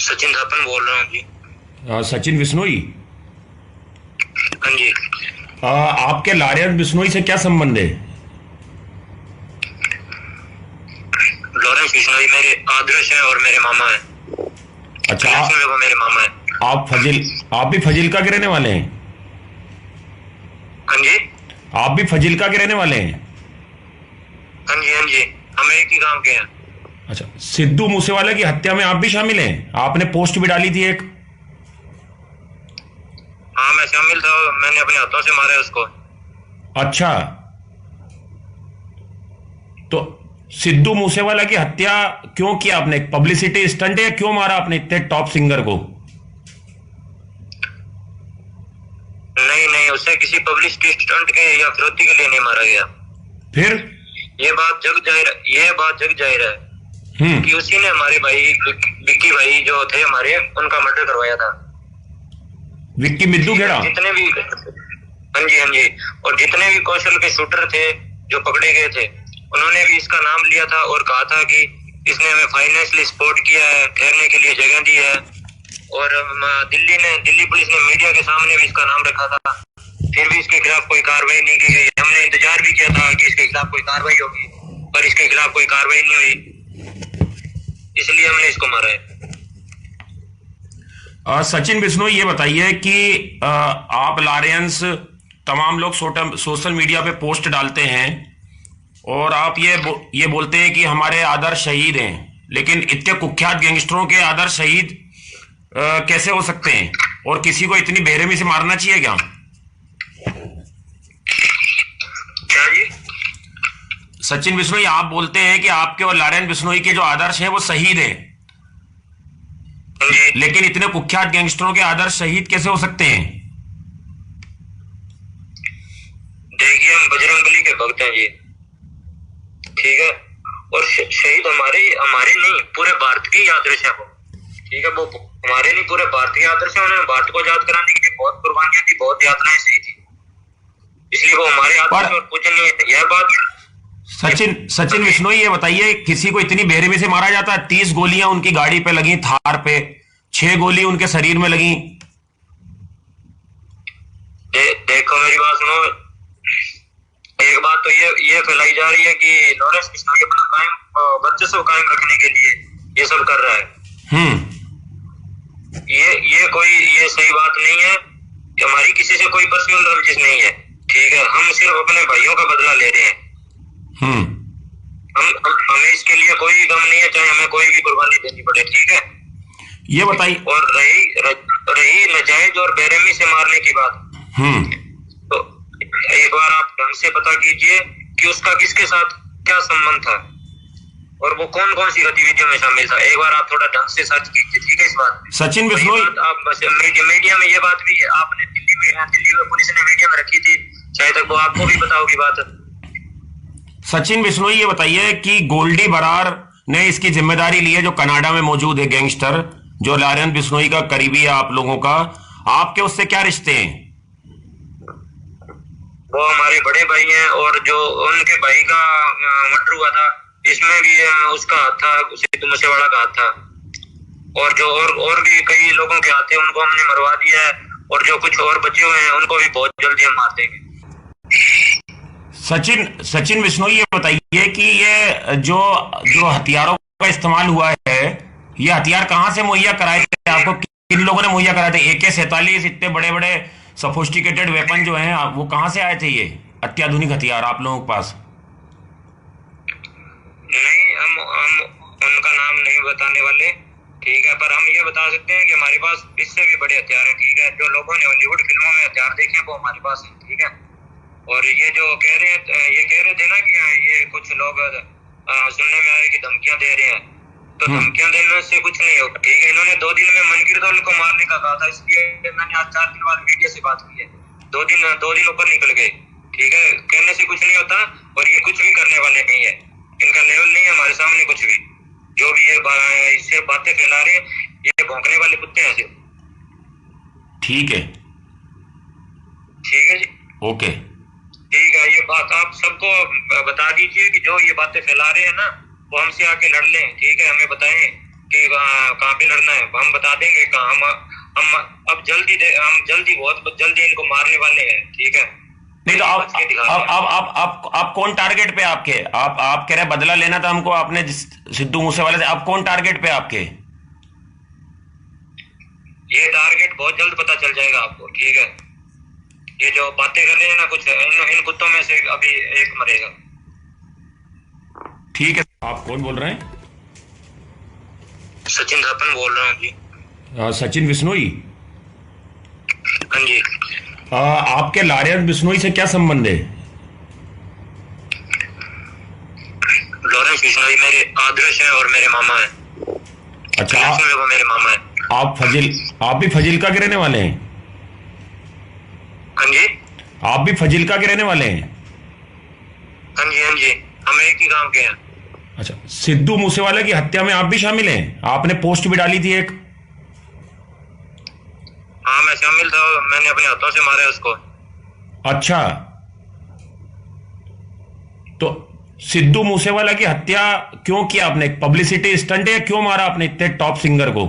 सचिन थापन बोल रहा हूँ जी। सचिन बिश्नोई। हाँ जी। आपके लारियस बिश्नोई से क्या संबंध है? लॉरेंस बिश्नोई मेरे आदर्श है और मेरे मामा है। अच्छा, कनेक्शन में वो मेरे मामा है। आप भी फजिल्का के रहने वाले हैं? हाँ जी। आप भी फजिल्का के रहने वाले हैं? हाँ जी, हाँ जी। हम एक ही गांव के हैं। अच्छा, सिद्धू मूसेवाला की हत्या में आप भी शामिल हैं? आपने पोस्ट भी डाली थी एक। हाँ, मैं शामिल था। मैंने अपने हाथों से मारा है उसको। अच्छा, तो सिद्धू मूसेवाला की हत्या क्यों किया आपने? पब्लिसिटी स्टंट है? क्यों मारा आपने इतने टॉप सिंगर को? नहीं नहीं, उसे किसी पब्लिसिटी स्टंट के या फिरौती के लिए नहीं मारा गया। फिर? ये बात जग जाहिर है हम्म। कि उसी ने हमारे भाई विक्की भाई जो थे हमारे, उनका मर्डर करवाया था। विक्की मिद्दू ठीक है, खेड़ा? जितने भी, हाँ जी, हाँ जी। और जितने भी कौशल के शूटर थे जो पकड़े गए थे, उन्होंने भी इसका नाम लिया था और कहा था कि इसने हमें फाइनेंशियली सपोर्ट किया है, ठहरने के लिए जगह दी है। और दिल्ली पुलिस ने मीडिया के सामने भी इसका नाम रखा था। फिर भी इसके खिलाफ कोई कार्रवाई नहीं की गई। हमने इंतजार भी किया था कि इसके खिलाफ कोई कार्रवाई होगी, पर इसके खिलाफ कोई कार्रवाई नहीं हुई। इसलिए हमने इसको मारा है। सचिन बिश्नोई, ये बताइए कि आप लारेंस, तमाम लोग सोशल मीडिया पे पोस्ट डालते हैं और आप ये बोलते हैं कि हमारे आदर्श शहीद हैं, लेकिन इतने कुख्यात गैंगस्टरों के आदर्श शहीद कैसे हो सकते हैं? और किसी को इतनी बेरहमी से मारना चाहिए क्या? क्या जी? सचिन बिश्नोई, आप बोलते हैं कि आपके और लारेंस बिश्नोई के जो आदर्श हैं वो शहीद हैं, जी। लेकिन इतने कुख्यात गैंगस्टरों के आदर्श शहीद कैसे हो सकते हैं? देखिए, हम बजरंगबली के भक्त हैं जी। ठीक है। और शहीद हमारे हमारे नहीं, पूरे भारत की आदर्श है वो। ठीक है, वो हमारे नहीं, पूरे भारत के आदर्श है। उन्होंने भारत को आजाद कराने के लिए बहुत कुर्बानियां दी, बहुत यातनाएं सही थी। इसलिए वो हमारे आदर्श पर और पूजनीय है, यह बात। सचिन सचिन बिश्नोई, ये बताइए, किसी को इतनी बेरहमी से मारा जाता है? 30 गोलियां उनकी गाड़ी पे लगी, थार पे 6 गोली उनके शरीर में लगी। देखो, मेरी बात सुनो। एक बात तो ये फैलाई जा रही है कि लॉरेंस बिश्नोई अपना कायम वर्चस्व कायम रखने के लिए ये सब कर रहा है। हम्म। ये सही बात नहीं है कि हमारी किसी से कोई पर्सनल रंजिश नहीं है। ठीक है, हम सिर्फ अपने भाइयों का बदला ले रहे हैं। हम्म। हमें इसके लिए कोई गम नहीं है, चाहे हमें कोई भी कुर्बानी देनी पड़े। ठीक है। ये बताइए। और रही नाजायज और बेरहमी से मारने की बात, हम्म। तो एक बार आप ढंग से पता कीजिए कि उसका किसके साथ क्या संबंध था और वो कौन कौन सी गतिविधियों में शामिल था। एक बार आप थोड़ा ढंग से सर्च कीजिए। ठीक है, इस बात में। सचिन बिश्नोई, आप बस मीडिया में ये बात भी है, आपने दिल्ली में पुलिस ने मीडिया में रखी थी, शायद तक वो आपको भी पता होगी बात। सचिन बिश्नोई, ये बताइए कि गोल्डी बरार ने इसकी जिम्मेदारी ली है, जो कनाडा में मौजूद है गैंगस्टर, जो लारेंस बिश्नोई का करीबी है आप लोगों का। आपके उससे क्या रिश्ते हैं? वो हमारे बड़े भाई हैं और जो उनके भाई का मर्डर हुआ था, इसमें भी उसका हाथ था, सिद्धू मूसेवाला का हाथ था। और जो और भी कई लोगों के हाथ थे, उनको हमने मरवा दिया है। और जो कुछ और बचे हुए हैं उनको भी बहुत जल्दी हम मार देंगे। सचिन सचिन बिश्नोई, ये बताइए कि ये जो जो हथियारों का इस्तेमाल हुआ है, ये हथियार कहाँ से मुहैया कराए थे आपको? किन लोगों ने मुहैया कराए थे? AK-47 इतने बड़े बड़े सोफिस्टिकेटेड वेपन जो हैं, वो कहाँ से आए थे? ये अत्याधुनिक हथियार आप लोगों के पास? नहीं, हम उनका नाम नहीं बताने वाले। ठीक है, पर हम ये बता सकते हैं कि हमारे पास इससे भी बड़े हथियार हैं। ठीक है, जो लोगों ने हॉलीवुड फिल्मों में हथियार देखे वो हमारे पास हैं। ठीक है। और ये जो कह रहे थे ना कि ये कुछ लोग सुनने में आए कि धमकियां दे रहे हैं, तो धमकियां देने से कुछ नहीं होगा। ठीक है, इन्होंने 2 दिन में मनकीर दौल को मारने का कहा था, इसलिए मैंने आज 4 दिन बाद मीडिया से बात की है। 2 दिन ऊपर निकल गए। ठीक है, कहने से कुछ नहीं होता और ये कुछ भी करने वाले नहीं है। इनका लेवल नहीं है हमारे सामने कुछ भी। जो भी ये इससे बातें फैला रहे हैं, ये भौंकने वाले कुत्ते हैं सिर्फ। ठीक है। ठीक है जी। ओके। ठीक है, ये बात आप सबको बता दीजिए कि जो ये बातें फैला रहे हैं ना, वो हमसे आके लड़ लें। ठीक है, हमें बताएं कि कहाँ पे लड़ना है, हम बता देंगे कहाँ। हम अब जल्दी बहुत जल्दी इनको मारने वाले हैं, ठीक है। नहीं तो बच के दिखा रहे हैं। आप कौन टारगेट पे आपके? आप कह रहे हैं बदला लेना था हमको आपने सिद्धू मूसेवाले से। आप कौन टारगेट पे आपके? ये टारगेट बहुत जल्द पता चल जाएगा आपको, ठीक है। ये जो बातें कर रहे हैं ना कुछ, इन कुत्तों में से अभी एक मरेगा। ठीक है। आप कौन बोल रहे हैं? सचिन थापन बोल रहा हूँ जी। सचिन बिश्नोई। हाँ जी। आपके लारियन बिश्नोई से क्या संबंध है? लॉरेंस बिश्नोई मेरे आदर्श है और मेरे मामा है। अच्छा। वो मेरे मामा है। आप भी फजिल्का के रहने वाले हैं? हाँ जी। आप भी फजिल्का के रहने वाले हैं? हाँ जी, हाँ जी, हम एक ही गांव के हैं। अच्छा, सिद्धू मूसेवाले की हत्या में आप भी शामिल हैं? आपने पोस्ट भी डाली थी एक। हाँ मैं शामिल था, मैंने अपने हाथों से मारा है उसको। अच्छा, तो सिद्धू मूसेवाला की हत्या क्यों किया आपने? पब्लिसिटी स्टंट है? क्यों मारा आपने इतने टॉप सिंगर को?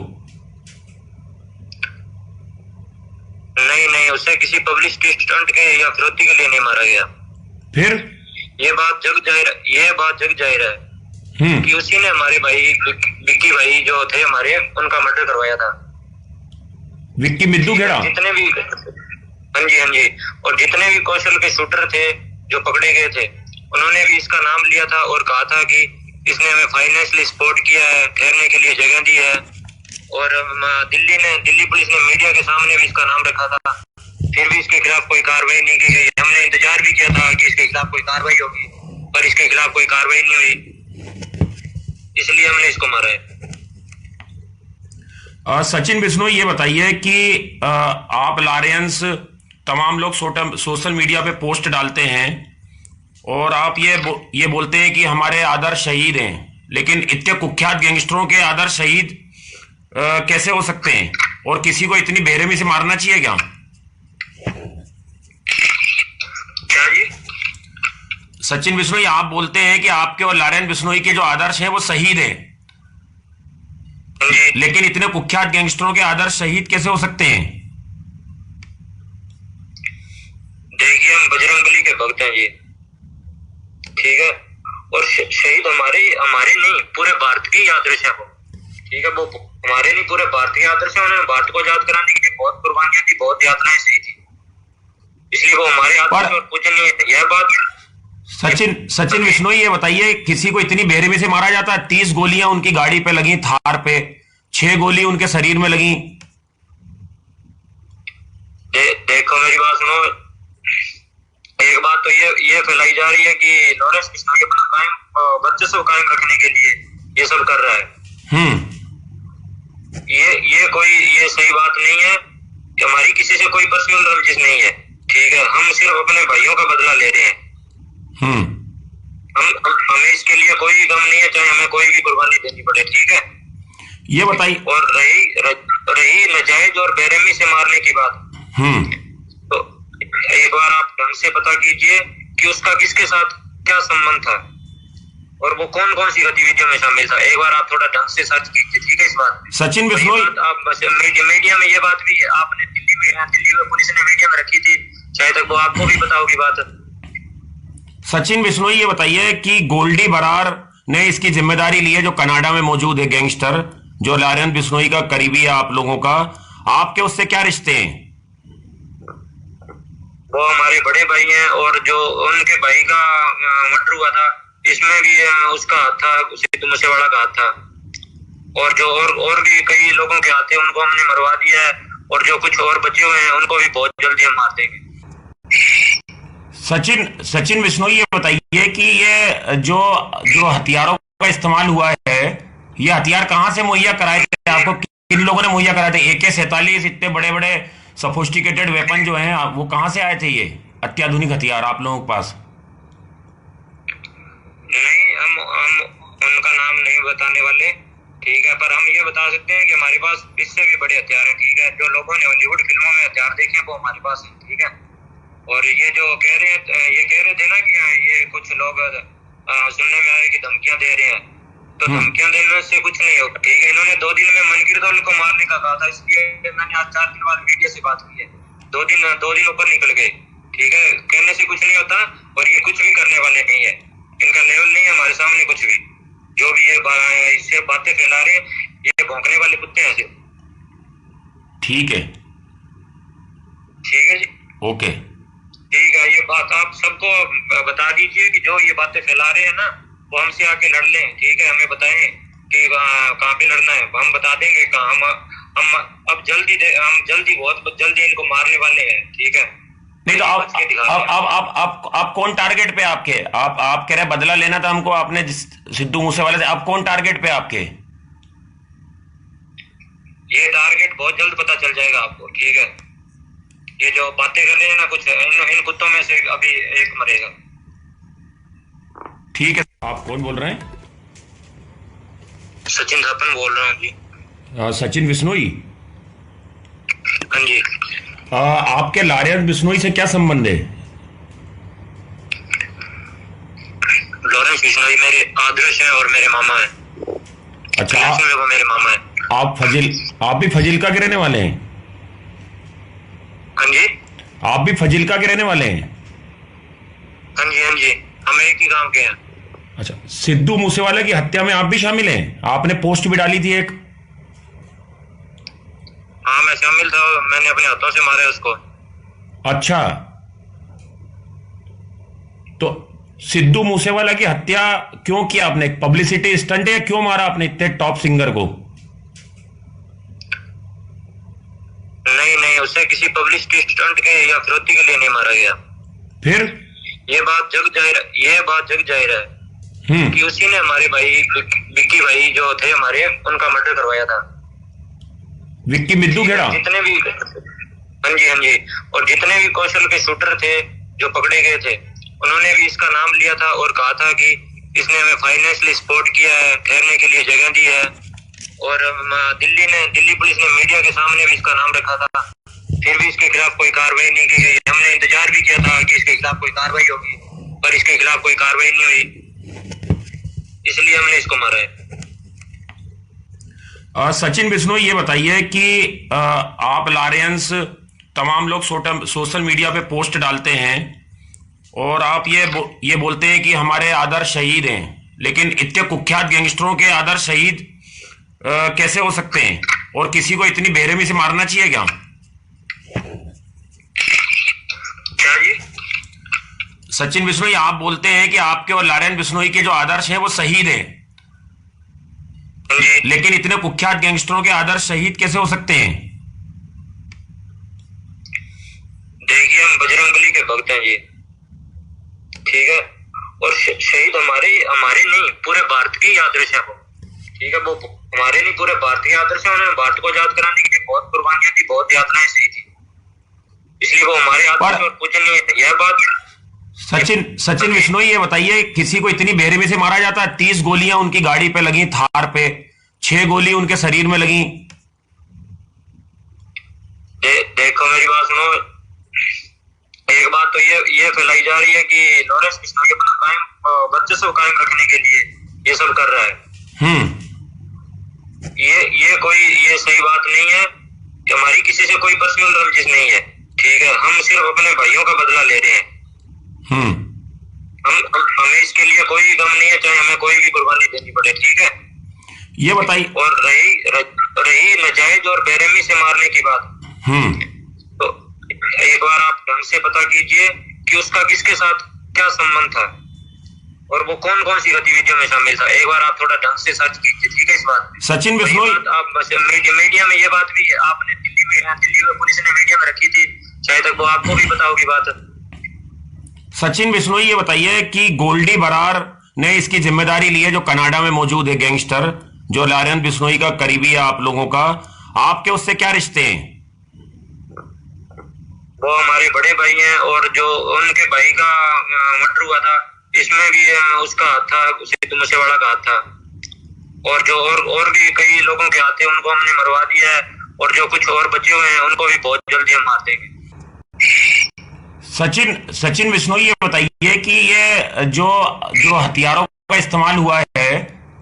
नहीं नहीं, उसे किसी पब्लिसिटी स्टंट के या फिरौती के लिए नहीं मारा गया। फिर? ये बात जग जाहिर है कि उसी ने हमारे भाई विक्की भाई जो थे हमारे, उनका मर्डर करवाया था। विक्की मिद्दू खेड़ा? जितने भी, हाँ जी, हाँ जी, और जितने भी कौशल के शूटर थे जो पकड़े गए थे, उन्होंने भी इसका नाम लिया था और कहा था कि इसने हमें फाइनेंशियली सपोर्ट किया है, ठहरने के लिए जगह दी है। और दिल्ली पुलिस ने मीडिया के सामने भी इसका नाम रखा था, फिर भी इसके खिलाफ कोई कार्रवाई नहीं की गई। हमने इंतजार भी किया था कि इसके खिलाफ कोई कार्रवाई होगी, पर इसके खिलाफ कोई कार्रवाई नहीं हुई, इसलिए हमने इसको मारा है। सचिन बिश्नोई, ये बताइए कि आप लारेंस तमाम लोग सोशल मीडिया पे पोस्ट डालते हैं और आप ये बोलते हैं कि हमारे आदर्श शहीद हैं, लेकिन इतने कुख्यात गैंगस्टरों के आदर्श शहीद कैसे हो सकते हैं? और किसी को इतनी बेरहमी से मारना चाहिए क्या? क्या जी? सचिन बिश्नोई, आप बोलते हैं कि आपके और लारेंस बिश्नोई के जो आदर्श हैं वो शहीद हैं, लेकिन इतने कुख्यात गैंगस्टरों के आदर्श शहीद कैसे हो सकते हैं? देखिए, हम बजरंगबली के भक्त हैं जी, ठीक है। और शहीद हमारे नहीं, पूरे भारत की आदर्श है वो, ठीक है। वो हमारे नहीं, पूरे भारत के आदर्श है। उन्होंने भारत को आजाद कराने के लिए बहुत कुर्बानियां दी, बहुत यातनाएं सही थी, इसलिए वो हमारे आदर्श और पूजनीय है। यह बात सचिन बिश्नोई, ये बताइए, किसी को इतनी बेरहमी से मारा जाता है? 30 गोलियां उनकी गाड़ी पे लगी, थार पे 6 गोली उनके शरीर में लगी। देखो मेरी बात सुनो, एक बात तो ये फैलाई जा रही है कि लॉरेंस बिश्नोई अपना वर्चस्व कायम रखने के लिए ये सब कर रहा है। ये सही बात नहीं है कि हमारी किसी से कोई पर्सनल रंजिश नहीं है, ठीक है। हम सिर्फ अपने भाइयों का बदला ले रहे हैं। हमें इसके लिए कोई गम नहीं है, चाहे हमें कोई भी कुर्बानी देनी पड़े, ठीक है। ये बताइए। और रही नजायज और बेरहमी से मारने की बात, तो एक बार आप ढंग से पता कीजिए कि उसका किसके साथ क्या संबंध था और वो कौन कौन सी गतिविधियों में शामिल था। एक बार आप थोड़ा ढंग से सर्च कीजिए, ठीक है। इस बात सचिन बिश्नोई, आप मीडिया में ये बात भी आपने दिल्ली में पुलिस ने मीडिया में रखी थी, शायद तक वो आपको भी पता होगी बात। सचिन बिश्नोई, ये बताइए कि गोल्डी बरार ने इसकी जिम्मेदारी ली है, जो कनाडा में मौजूद है गैंगस्टर, जो लारेंस बिश्नोई का करीबी है आप लोगों का। आपके उससे क्या रिश्ते हैं? वो हमारे बड़े भाई हैं, और जो उनके भाई का मर्डर हुआ था, इसमें भी उसका हाथ था, सिद्धू मूसेवाला का हाथ था। और जो और भी कई लोगों के हाथ थे, उनको हमने मरवा दिया है, और जो कुछ और बचे हुए हैं उनको भी बहुत जल्दी हम मार देंगे। सचिन बिश्नोई, ये बताइए कि ये जो हथियारों का इस्तेमाल हुआ है, ये हथियार कहां से मुहैया कराए थे आपको? किन लोगों ने मुहैया कराए थे? AK-47 इतने बड़े बड़े सोफिस्टिकेटेड वेपन जो हैं, वो कहां से आए थे? ये अत्याधुनिक हथियार आप लोगों के पास? नहीं, हम उनका नाम नहीं बताने वाले, ठीक है। पर हम ये बता सकते हैं कि हमारे पास इससे भी बड़े हथियार हैं, ठीक है। जो लोगों ने हॉलीवुड फिल्मों में हथियार देखे वो हमारे पास हैं, ठीक है। और ये जो कह रहे थे ना कि ये कुछ लोग सुनने में आए कि धमकियां दे रहे हैं, तो धमकियां देने से कुछ नहीं होगा, ठीक है। इन्होंने 2 दिन में मनकीरदौल को मारने का कहा था, इसलिए मैंने आज 4 दिन बाद मीडिया से बात की है। 2 दिन ऊपर निकल गए, ठीक है। कहने से कुछ नहीं होता, और ये कुछ भी करने वाले नहीं है, इनका लेवल नहीं है हमारे सामने कुछ भी। जो भी ये इससे बातें फैला रहे हैं, ये भौंकने वाले कुत्ते हैं सिर्फ। ठीक है, ठीक है जी, ओके। ठीक है। ये बात आप सबको बता दीजिए कि जो ये बातें फैला रहे हैं ना, वो हमसे आके लड़ लें, ठीक है। हमें बताएं कि कहाँ पे लड़ना है, हम बता देंगे कहाँ। हम अब जल्दी बहुत जल्दी इनको मारने वाले हैं, ठीक है। नहीं तो आप कौन टारगेट पे आपके? आप कह रहे हैं बदला लेना था हमको, आपने सिद्धू मूसेवाले से। आप कौन टारगेट पे आपके? ये टारगेट बहुत जल्द पता चल जाएगा आपको, ठीक है। ये जो बातें कर रहे हैं ना कुछ, इन कुत्तों में से अभी एक मरेगा। ठीक है। आप कौन बोल रहे हैं? सचिन थापन बोल रहा हूँ जी। सचिन बिश्नोई? हाँ जी। आपके लारियंस बिश्नोई से क्या संबंध है? लॉरेंस बिश्नोई मेरे आदर्श हैं और मेरे मामा हैं। अच्छा, वो मेरे मामा हैं। आप भी फजिल्का के रहने वाले हैं? हाँ जी। आप भी फजिल्का के रहने वाले हैं? हाँ जी, हाँ जी, हम एक ही गांव के हैं। अच्छा, सिद्धू मूसेवाले की हत्या में आप भी शामिल हैं? आपने पोस्ट भी डाली थी एक। हाँ, मैं शामिल था, मैंने अपने हाथों से मारा उसको। अच्छा, तो सिद्धू मूसेवाला की हत्या क्यों किया आपने? पब्लिसिटी स्टंट है? क्यों मारा आपने इतने टॉप सिंगर को? नहीं, उसे किसी पब्लिसिटी स्टंट के या फिरौती के लिए नहीं मारा गया। फिर ये बात जग जाहिर है कि उसी ने हमारे भाई विक्की भाई जो थे हमारे, उनका मर्डर करवाया था। विक्की मिद्दू खेड़ा? जितने भी, हाँ जी, हाँ जी, और जितने भी कौशल के शूटर थे जो पकड़े गए थे, उन्होंने भी इसका नाम लिया था और कहा था कि इसने हमें फाइनेंशियली सपोर्ट किया है, ठहरने के लिए जगह दी है। और दिल्ली पुलिस ने मीडिया के सामने भी इसका नाम रखा था, फिर भी इसके खिलाफ कोई कार्रवाई नहीं की गई। हमने इंतजार भी किया था कि इसके खिलाफ कोई कार्रवाई होगी, पर इसके खिलाफ कोई कार्रवाई नहीं हुई, इसलिए हमने इसको मारा है। सचिन बिश्नोई, ये बताइए कि आप लारियंस तमाम लोग सोशल मीडिया पे पोस्ट डालते हैं और आप ये बोलते हैं कि हमारे आदर्श शहीद हैं, लेकिन इतने कुख्यात गैंगस्टरों के आदर्श शहीद कैसे हो सकते हैं? और किसी को इतनी बेरहमी से मारना चाहिए क्या? क्या जी? सचिन बिश्नोई, आप बोलते हैं कि आपके और लारियंस बिश्नोई के जो आदर्श हैं वो शहीद हैं, लेकिन इतने कुख्यात गैंगस्टरों के आदर्श शहीद कैसे हो सकते हैं? देखिए, हम बजरंगबली के भक्त हैं जी, ठीक है। और शहीद हमारे नहीं, पूरे भारत के आदर्श है वो, ठीक है। वो हमारे नहीं, पूरे भारत के आदर्श है। उन्होंने भारत को आजाद कराने के लिए बहुत कुर्बानियां दी, बहुत यातनाएं सही थी, इसलिए वो हमारे आदर्श और पूजनीय है। यह बात सचिन बिश्नोई, ये बताइए, किसी को इतनी बेरहमी से मारा जाता है? 30 गोलियां उनकी गाड़ी पे लगी, थार पे 6 गोली उनके शरीर में लगी। देखो, मेरी बात सुनो। एक बात तो ये फैलाई जा रही है कि लॉरेंस बिश्नोई अपना वर्चस्व कायम रखने के लिए ये सब कर रहा है। ये सही बात नहीं है कि हमारी किसी से कोई पर्सनल रंजिश नहीं है, ठीक है। हम सिर्फ अपने भाइयों का बदला ले रहे हैं। हमें इसके लिए कोई गम नहीं है, चाहे हमें कोई भी कुर्बानी देनी पड़े, ठीक है। ये बताइए। और रही नाजायज और बेरहमी से मारने की बात, तो एक बार आप ढंग से पता कीजिए कि उसका किसके साथ क्या संबंध था और वो कौन कौन सी गतिविधियों में शामिल था। एक बार आप थोड़ा ढंग से सर्च कीजिए, ठीक है। इस बात सचिन बिश्नोई, आप बस मीडिया में ये बात भी है, आपने दिल्ली में पुलिस ने मीडिया में रखी थी, शायद तक वो आपको भी पता होगी बात। सचिन बिश्नोई, ये बताइए कि गोल्डी बरार ने इसकी जिम्मेदारी ली है, जो कनाडा में मौजूद है गैंगस्टर, जो लारियंस बिश्नोई का करीबी है आप लोगों का। आपके उससे क्या रिश्ते हैं? वो हमारे बड़े भाई हैं, और जो उनके भाई का मर्डर हुआ था, इसमें भी उसका हाथ था, सिद्धू मूसेवाला का हाथ था। और जो और भी कई लोगों के हाथ थे, उनको हमने मरवा दिया है, और जो कुछ और बचे हुए हैं उनको भी बहुत जल्दी हम मार देंगे। सचिन बिश्नोई, ये बताइए कि ये जो हथियारों का इस्तेमाल हुआ है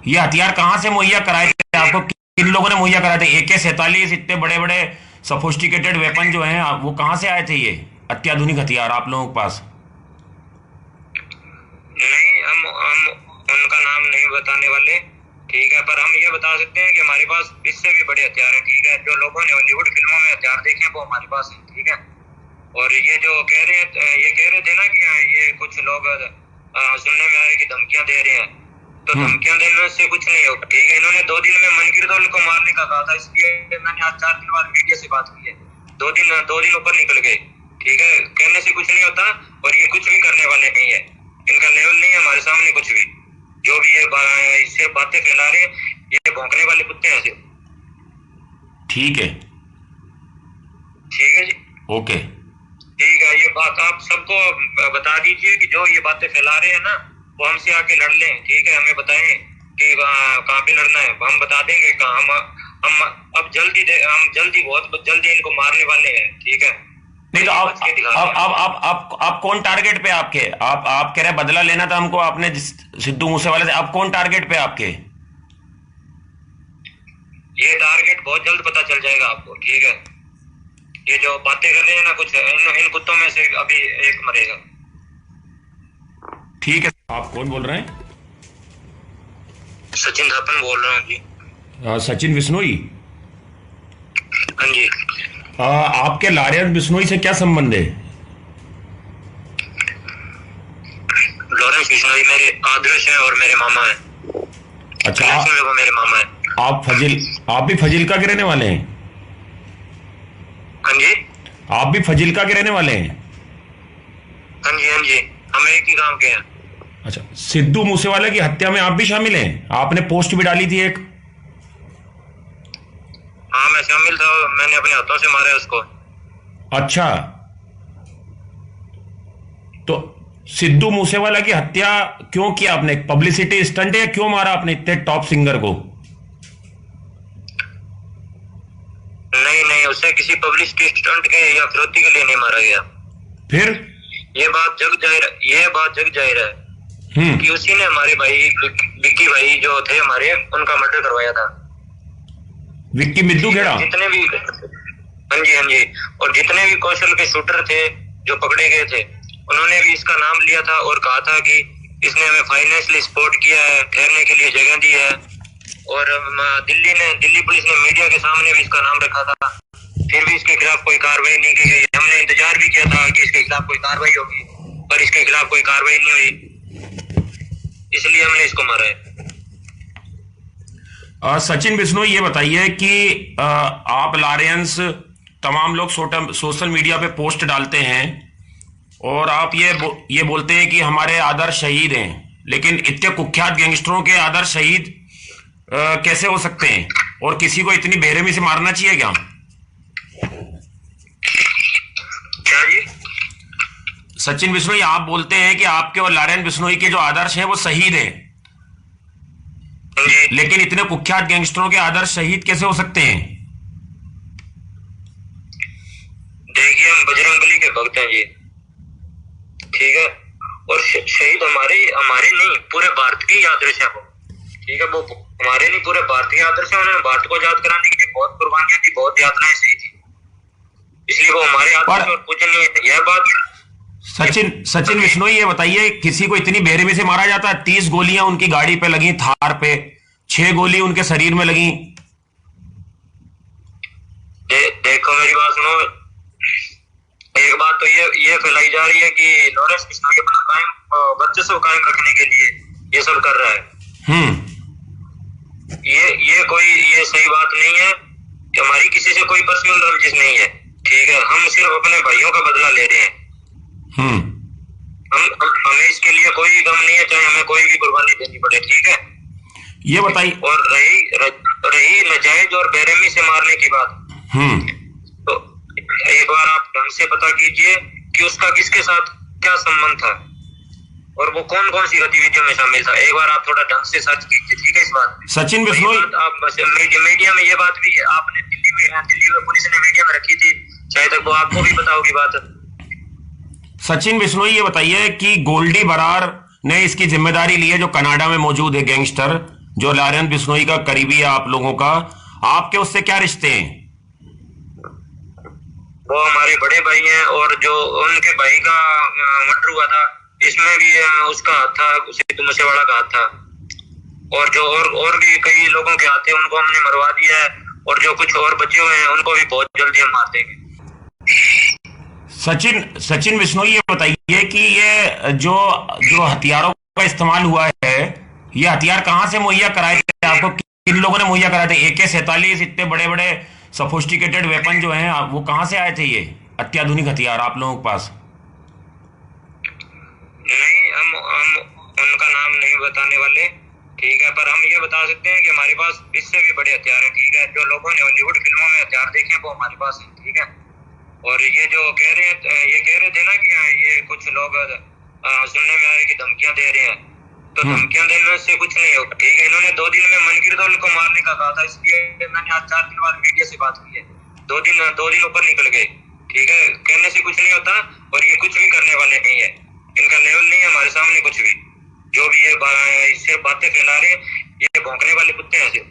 ये हथियार कहाँ से मुहैया कराए थे आपको? किन लोगों ने मुहैया कराए थे? AK-47 इतने बड़े बड़े सोफिस्टिकेटेड वेपन जो हैं वो कहाँ से आए थे? ये अत्याधुनिक हथियार आप लोगों के पास? नहीं, हम उनका नाम नहीं बताने वाले, ठीक है, पर हम ये बता सकते हैं कि हमारे पास इससे भी बड़े हथियार हैं, ठीक है। जो लोगों ने हॉलीवुड फिल्मों में हथियार देखे हैं वो हमारे पास हैं, ठीक है। और ये जो ये कह रहे थे ना कि ये कुछ लोग सुनने में आए कि धमकियां दे रहे हैं, तो धमकियां देने से कुछ नहीं होगा, ठीक है। इन्होंने 2 दिन में मनकीरदौल को मारने का कहा था, इसलिए मैंने आज 4 दिन बाद मीडिया से बात की है। 2 दिन ऊपर निकल गए, ठीक है। कहने से कुछ नहीं होता, और ये कुछ भी करने वाले नहीं है, इनका लेवल नहीं है हमारे सामने कुछ भी। जो भी ये इससे बातें फैला रहे हैं, ये भौंकने वाले कुत्ते हैं सिर्फ। ठीक है, ठीक है जी, ओके। ठीक है। ये बात आप सबको बता दीजिए कि जो ये बातें फैला रहे हैं ना, वो हमसे आके लड़ लें, ठीक है। हमें बताएं कि कहाँ पे लड़ना है, हम बता देंगे कहाँ। हम अब जल्दी बहुत जल्दी इनको मारने वाले हैं, ठीक है। नहीं तो आप कौन टारगेट पे आपके? आप कह रहे बदला लेना था हमको आपने सिद्धू मूसेवाले से। आप कौन टारगेट पे आपके? ये टारगेट बहुत जल्द पता चल जाएगा आपको, ठीक है। ये जो बातें कर रहे हैं ना कुछ, इन कुत्तों में से अभी एक मरेगा। ठीक है। आप कौन बोल रहे हैं? सचिन थापन बोल रहा हूँ जी। सचिन बिश्नोई? हाँ जी। आपके लारियन बिश्नोई से क्या संबंध है? लॉरेंस बिश्नोई मेरे आदर्श हैं और मेरे मामा हैं। अच्छा, वो मेरे मामा हैं। आप भी फजिल्का के रहने वाले हैं? हाँ जी। आप भी फजिल्का के रहने वाले हैं? हाँ जी, हाँ जी, हम एक ही गांव के हैं। अच्छा, सिद्धू मूसेवाले की हत्या में आप भी शामिल हैं? आपने पोस्ट भी डाली थी एक। हाँ, मैं शामिल था, मैंने अपने हाथों से मारा उसको। अच्छा, तो सिद्धू मूसेवाला की हत्या क्यों किया आपने? पब्लिसिटी स्टंट है? क्यों मारा आपने इतने टॉप सिंगर को? नहीं, उससे किसी पब्लिसिटी स्टंट के या फिरौती के लिए नहीं मारा गया। फिर ये बात जग जाहिर है कि उसी ने हमारे भाई विक्की भाई जो थे हमारे, उनका मर्डर करवाया था। विक्की मिद्दू खेड़ा? जितने भी, हाँ जी, हाँ जी, और जितने भी कौशल के शूटर थे जो पकड़े गए थे, उन्होंने भी इसका नाम लिया था और कहा था कि इसने हमें फाइनेंशियली सपोर्ट किया है, ठहरने के लिए जगह दी है। और दिल्ली पुलिस ने मीडिया के सामने भी इसका नाम रखा था, फिर भी इसके खिलाफ कोई कार्रवाई नहीं की गई। हमने इंतजार भी किया था कि इसके खिलाफ कोई कार्रवाई होगी, पर इसके खिलाफ कोई कार्रवाई नहीं हुई, इसलिए हमने इसको मारा है। सचिन बिश्नोई, ये बताइए कि आप लारेंस तमाम लोग सोशल मीडिया पे पोस्ट डालते हैं और आप ये बोलते हैं कि हमारे आदर्श शहीद हैं, लेकिन इतने कुख्यात गैंगस्टरों के आदर्श शहीद कैसे हो सकते हैं? और किसी को इतनी बेरहमी से मारना चाहिए क्या? क्या जी? सचिन बिश्नोई, आप बोलते हैं कि आपके और लारेंस बिश्नोई के जो आदर्श हैं वो शहीद हैं, लेकिन इतने कुख्यात गैंगस्टरों के आदर्श शहीद कैसे हो सकते हैं? देखिए, हम बजरंगबली के भक्त हैं जी, ठीक है। और शहीद हमारे नहीं, पूरे भारत के आदर्श है वो, ठीक है। वो हमारे नहीं, पूरे भारत के आदर्श है। उन्होंने भारत को आजाद कराने के लिए बहुत कुर्बानियां दी, बहुत यातनाएं सही थी, इसलिए वो हमारे आदर्श और पूजनीय है। यह बात सचिन बिश्नोई, ये बताइए, किसी को इतनी बेरहमी से मारा जाता है? 30 गोलियां उनकी गाड़ी पे लगी, थार पे 6 गोली उनके शरीर में लगी। देखो, मेरी बात सुनो। एक बात तो ये फैलाई जा रही है कि लॉरेंस बिश्नोई अपना वर्चस्व कायम रखने के लिए ये सब कर रहा है। ये सही बात नहीं है कि हमारी किसी से कोई पर्सनल रंजिश नहीं है, ठीक है। हम सिर्फ अपने भाइयों का बदला ले रहे हैं। हमें इसके लिए कोई गम नहीं है, चाहे हमें कोई भी कुर्बानी देनी पड़े, ठीक है। ये बताइए। और रही नाजायज और बेरहमी से मारने की बात, तो एक बार आप ढंग से पता कीजिए कि उसका किसके साथ क्या संबंध था और वो कौन कौन सी गतिविधियों में शामिल था। एक बार आप थोड़ा ढंग से सर्च कीजिए, ठीक है। इस बात सचिन बिश्नोई, आप मीडिया में ये बात भी है, आपने दिल्ली में पुलिस ने मीडिया में रखी थी, शायद तक वो आपको भी पता होगी बात। सचिन बिश्नोई, ये बताइए कि गोल्डी बरार ने इसकी जिम्मेदारी ली है, जो कनाडा में मौजूद है गैंगस्टर, जो लारेंस बिश्नोई का करीबी है आप लोगों का, आपके उससे क्या रिश्ते हैं? वो हमारे बड़े भाई हैं, और जो उनके भाई का मर्डर हुआ था, इसमें भी उसका हाथ था, सिद्धू मूसेवाला का हाथ था। और जो और भी कई लोगों के हाथ थे, उनको हमने मरवा दिया है, और जो कुछ और बचे हुए हैं उनको भी बहुत जल्दी हम मार देंगे। सचिन बिश्नोई, ये बताइए कि ये जो जो हथियारों का इस्तेमाल हुआ है, ये हथियार कहाँ से मुहैया कराए थे आपको? किन लोगों ने मुहैया कराए थे? AK-47 इतने बड़े बड़े सोफिस्टिकेटेड वेपन जो हैं, वो कहाँ से आए थे ये अत्याधुनिक हथियार आप लोगों के पास? नहीं, हम उनका नाम नहीं बताने वाले, ठीक है, पर हम ये बता सकते हैं कि हमारे पास इससे भी बड़े हथियार हैं, ठीक है। जो लोगों ने हॉलीवुड फिल्मों में हथियार देखे हैं वो हमारे पास हैं, ठीक है। और ये जो कह रहे थे ना कि ये कुछ लोग सुनने में आए कि धमकियां दे रहे हैं, तो धमकियां देने से कुछ नहीं होगा, ठीक है। इन्होंने 2 दिन में मनकीरदौल को मारने का कहा था, इसलिए मैंने आज 4 दिन बाद मीडिया से बात की है। 2 दिन ऊपर निकल गए, ठीक है। कहने से कुछ नहीं होता, और ये कुछ भी करने वाले नहीं है, इनका लेवल नहीं है हमारे सामने कुछ भी। जो भी ये सिर्फ बातें फैला रहे हैं, ये भौंकने वाले कुत्ते हैं सिर्फ।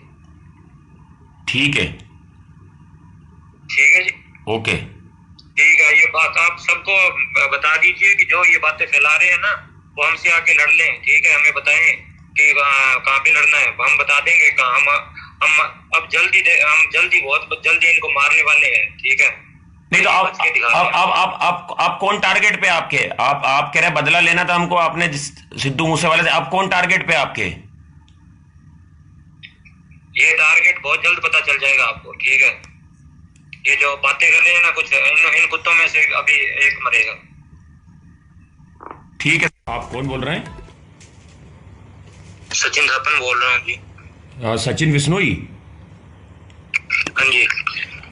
ठीक है, ठीक है जी, ओके। ठीक है। ये बात आप सबको बता दीजिए कि जो ये बातें फैला रहे हैं ना, वो हमसे आके लड़ लें, ठीक है। हमें बताएं कि कहाँ पे लड़ना है, हम बता देंगे कहाँ। हम अब बहुत जल्दी इनको मारने वाले हैं, ठीक है। नहीं तो आप कौन टारगेट पे आपके? आप कह रहे बदला लेना था हमको आपने सिद्धू मूसेवाले से, आप कौन टारगेट पे आपके? ये टारगेट बहुत जल्द पता चल जाएगा आपको, ठीक है। ये जो बातें कर रहे हैं ना, कुछ इन कुत्तों में से अभी एक मरेगा। ठीक है। आप कौन बोल रहे हैं? सचिन थापन बोल रहा हूँ जी। सचिन बिश्नोई? हाँ जी।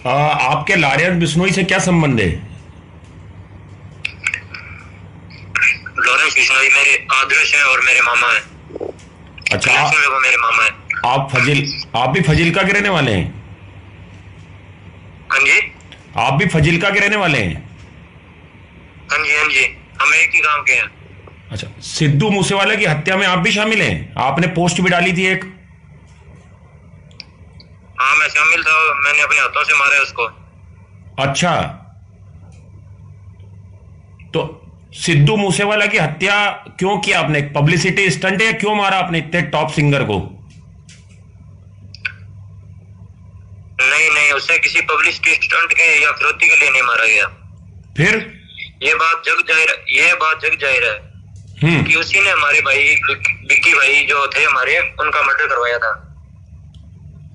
आपके लारेंस बिश्नोई से क्या संबंध है? लॉरेंस बिश्नोई मेरे आदर्श हैं और मेरे मामा हैं। अच्छा, वो मेरे मामा हैं। आप भी फजिल्का के रहने वाले हैं? हाँ जी। आप भी फजिल्का के रहने वाले हैं? हाँ जी, हाँ जी, हम एक ही गांव के हैं। अच्छा, सिद्धू मूसेवाले की हत्या में आप भी शामिल हैं? आपने पोस्ट भी डाली थी एक। हाँ, मैं शामिल था, मैंने अपने हाथों से मारा उसको। अच्छा, तो सिद्धू मूसेवाला की हत्या क्यों किया आपने? पब्लिसिटी स्टंट है? क्यों मारा आपने इतने टॉप सिंगर को? नहीं, उससे किसी पब्लिसिटी स्टंट के या फिरौती के लिए नहीं मारा गया। फिर ये बात जग जाहिर है कि उसी ने हमारे भाई विक्की भाई जो थे हमारे, उनका मर्डर करवाया था।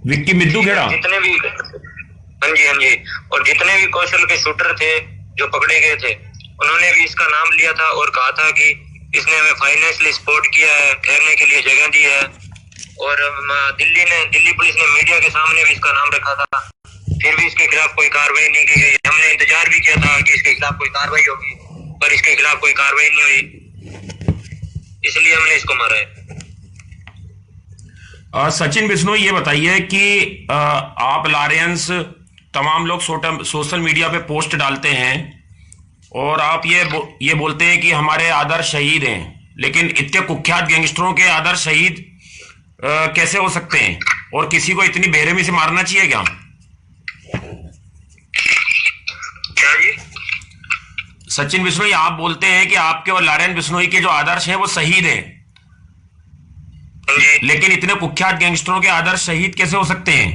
विक्की मिद्दू खेड़ा? जितने भी, हाँ जी, हाँ जी, और जितने भी कौशल के शूटर थे जो पकड़े गए थे, उन्होंने भी इसका नाम लिया था और कहा था कि इसने हमें फाइनेंशियली सपोर्ट किया है, ठहरने के लिए जगह दी है। और दिल्ली पुलिस ने मीडिया के सामने भी इसका नाम रखा था, फिर भी इसके खिलाफ कोई कार्रवाई नहीं की गई। हमने इंतजार भी किया था कि इसके खिलाफ कोई कार्रवाई होगी, पर इसके खिलाफ कोई कार्रवाई नहीं हुई, इसलिए हमने इसको मारा है। सचिन बिश्नोई, ये बताइए कि आप लारेंस, तमाम लोग सोशल मीडिया पे पोस्ट डालते हैं और आप ये बोलते हैं कि हमारे आदर्श शहीद हैं, लेकिन इतने कुख्यात गैंगस्टरों के आदर्श शहीद कैसे हो सकते हैं? और किसी को इतनी बेरहमी से मारना चाहिए क्या? क्या जी? सचिन बिश्नोई, आप बोलते हैं कि आपके और लारेंस बिश्नोई के जो आदर्श हैं वो शहीद हैं, लेकिन इतने कुख्यात गैंगस्टरों के आदर्श शहीद कैसे हो सकते हैं?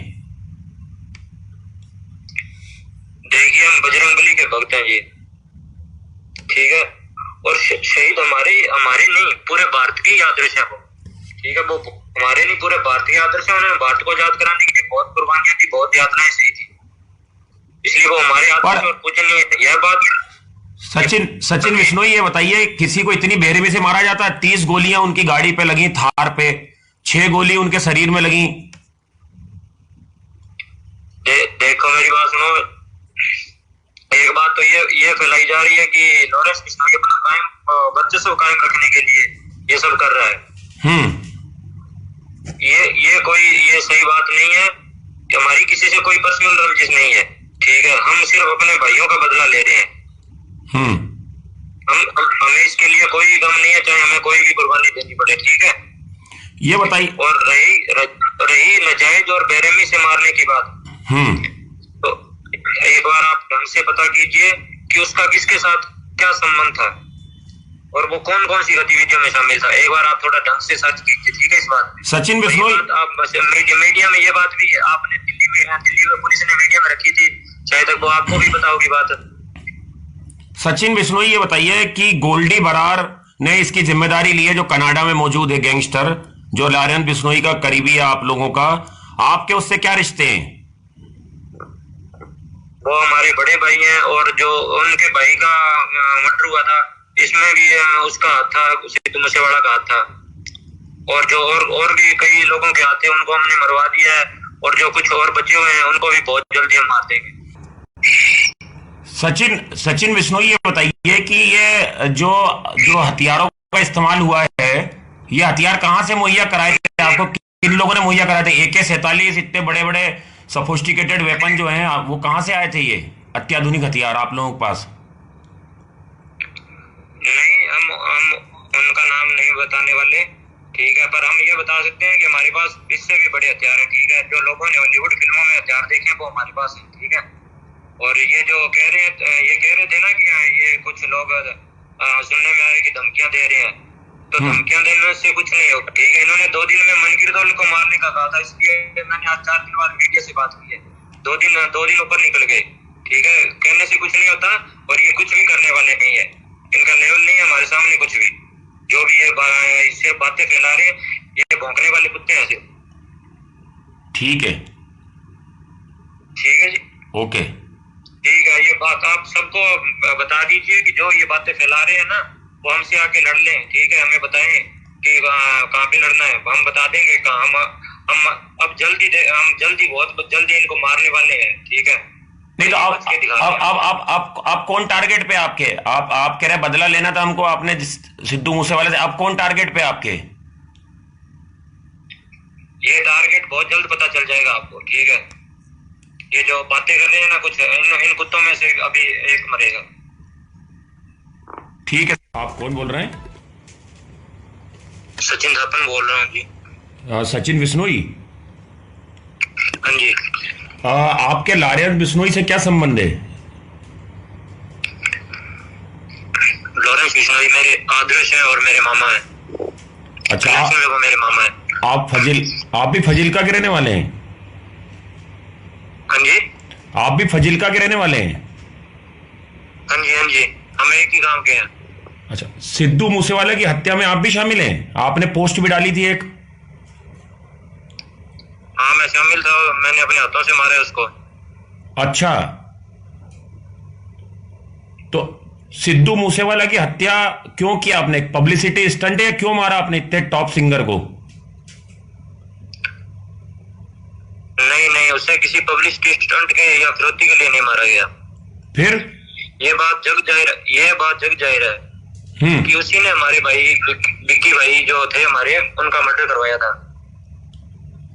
देखिए, हम बजरंगबली के भक्त हैं जी, ठीक है। और शहीद हमारे नहीं, पूरे भारत की आदर्श है वो, ठीक है। वो हमारे नहीं, पूरे भारत के आदर्श है। उन्होंने भारत को आजाद कराने के लिए बहुत कुर्बानियां दी, बहुत यातनाएं सही थी, इसलिए वो हमारे आदर्श और पूजनीय है। यह बात सचिन बिश्नोई, ये बताइए, किसी को इतनी बेरहमी से मारा जाता है? 30 गोलियां उनकी गाड़ी पे लगी, थार पे 6 गोली उनके शरीर में लगी। देखो, मेरी बात सुनो। एक बात तो ये फैलाई जा रही है कि लॉरेंस बिश्नोई अपना वर्चस्व कायम रखने के लिए ये सब कर रहा है। ये सही बात नहीं है कि हमारी किसी से कोई पर्सनल रंजिश नहीं है, ठीक है। हम सिर्फ अपने भाइयों का बदला ले रहे हैं। हमें इसके लिए कोई गम नहीं है, चाहे हमें कोई भी कुर्बानी देनी पड़े, ठीक है। ये बताइए। और रही नाजायज और बेरहमी से मारने की बात, तो एक बार आप ढंग से पता कीजिए कि उसका किसके साथ क्या संबंध था और वो कौन कौन सी गतिविधियों में शामिल था। एक बार आप थोड़ा ढंग से सर्च कीजिए, ठीक है। इस बात में सचिन बिश्नोई, आप बस मीडिया में ये बात भी है, आपने दिल्ली में पुलिस ने मीडिया में रखी थी, शायद तक वो आपको भी पता होगी बात। सचिन बिश्नोई ये बताइए कि गोल्डी बरार ने इसकी जिम्मेदारी ली है, जो कनाडा में मौजूद है गैंगस्टर, जो लारेंस बिश्नोई का करीबी है आप लोगों का, आपके उससे क्या रिश्ते हैं? वो हमारे बड़े भाई हैं और जो उनके भाई का मर्डर हुआ था इसमें भी उसका हाथ था, सिद्धू मूसेवाला का हाथ था। और जो और भी कई लोगों के हाथ थे उनको हमने मरवा दिया है, और जो कुछ और बचे हुए हैं उनको भी बहुत जल्दी हम मार देंगे। सचिन बिश्नोई ये बताइए कि ये जो जो हथियारों का इस्तेमाल हुआ है, ये हथियार कहां से मुहैया कराए थे आपको? किन लोगों ने मुहैया कराए थे? AK-47 इतने बड़े बड़े सोफिस्टिकेटेड वेपन जो हैं, वो कहां से आए थे ये अत्याधुनिक हथियार आप लोगों के पास? नहीं, हम उनका नाम नहीं बताने वाले, ठीक है। पर हम ये बता सकते हैं कि हमारे पास इससे भी बड़े हथियार हैं, ठीक है। जो लोगों ने हॉलीवुड फिल्मों में हथियार देखे हैं वो हमारे पास हैं, ठीक है। और ये जो कह रहे थे ना कि ये कुछ लोग सुनने में आए कि धमकियां दे रहे हैं, तो धमकियां देने से कुछ नहीं होगा, ठीक है। इन्होंने 2 दिन में मनकीरदौल को मारने का कहा था, इसलिए मैंने आज 4 दिन बाद मीडिया से बात की है। 2 दिन ऊपर निकल गए, ठीक है। कहने से कुछ नहीं होता और ये कुछ भी करने वाले नहीं है, इनका लेवल नहीं है हमारे सामने कुछ भी। जो भी ये सिर्फ बातें फैला रहे हैं, ये भौंकने वाले कुत्ते हैं सिर्फ। ठीक है, ठीक है जी, ओके, ठीक है। ये बात आप सबको बता दीजिए कि जो ये बातें फैला रहे हैं ना, वो हमसे आके लड़ लें, ठीक है। हमें बताएं कि कहाँ पे लड़ना है, हम बता देंगे कहाँ। हम अब बहुत जल्दी इनको मारने वाले हैं, ठीक है। नहीं तो आप कौन टारगेट पे आपके? आप कह रहे बदला लेना था हमको आपने सिद्धू मूसेवाले से, आप कौन टारगेट पे आपके? ये टारगेट बहुत जल्द पता चल जाएगा आपको, ठीक है। ये जो बातें कर रहे हैं ना कुछ, इन कुत्तों में से अभी एक मरेगा। ठीक है, आप कौन बोल रहे हैं? सचिन थापन बोल रहा हूँ जी। सचिन बिश्नोई? हाँ जी। आपके लारेंस बिश्नोई से क्या संबंध है? लॉरेंस बिश्नोई मेरे आदर्श है और मेरे मामा है। अच्छा, वो मेरे मामा है। आप भी फजीलका के रहने वाले हैं? हाँ जी, आप भी फजीलका के रहने वाले हैं? हाँ जी, हाँ जी, हम एक ही गांव के हैं। अच्छा, सिद्धू मूसेवाले की हत्या में आप भी शामिल हैं? आपने पोस्ट भी डाली थी एक। हाँ, मैं शामिल था, मैंने अपने हाथों से मारा उसको। अच्छा, तो सिद्धू मूसेवाला की हत्या क्यों की आपने? पब्लिसिटी स्टंट है? क्यों मारा आपने इतने टॉप सिंगर को? नहीं, उससे किसी पब्लिसिटी स्टंट के या फिरौती के लिए नहीं मारा गया। फिर ये बात जग जाहिर है कि उसी ने हमारे भाई विक्की भाई जो थे हमारे, उनका मर्डर करवाया था।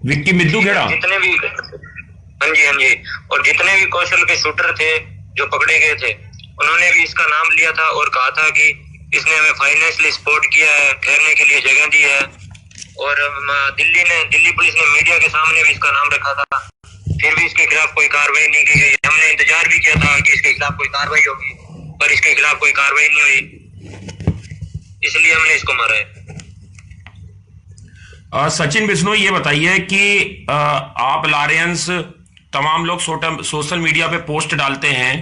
विक्की मिद्दू खेड़ा? जितने भी, हाँ जी, हाँ जी, और जितने भी कौशल के शूटर थे जो पकड़े गए थे, उन्होंने भी इसका नाम लिया था और कहा था कि इसने हमें फाइनेंशियली सपोर्ट किया है, ठहरने के लिए जगह दी है। और दिल्ली पुलिस ने मीडिया के सामने भी इसका नाम रखा था, फिर भी इसके खिलाफ कोई कार्रवाई नहीं की गई। हमने इंतजार भी किया था कि इसके खिलाफ कोई कार्रवाई होगी, पर इसके खिलाफ कोई कार्रवाई नहीं हुई, इसलिए हमने इसको मारा है। सचिन बिश्नोई ये बताइए कि आप लारेंस, तमाम लोग सोशल मीडिया पे पोस्ट डालते हैं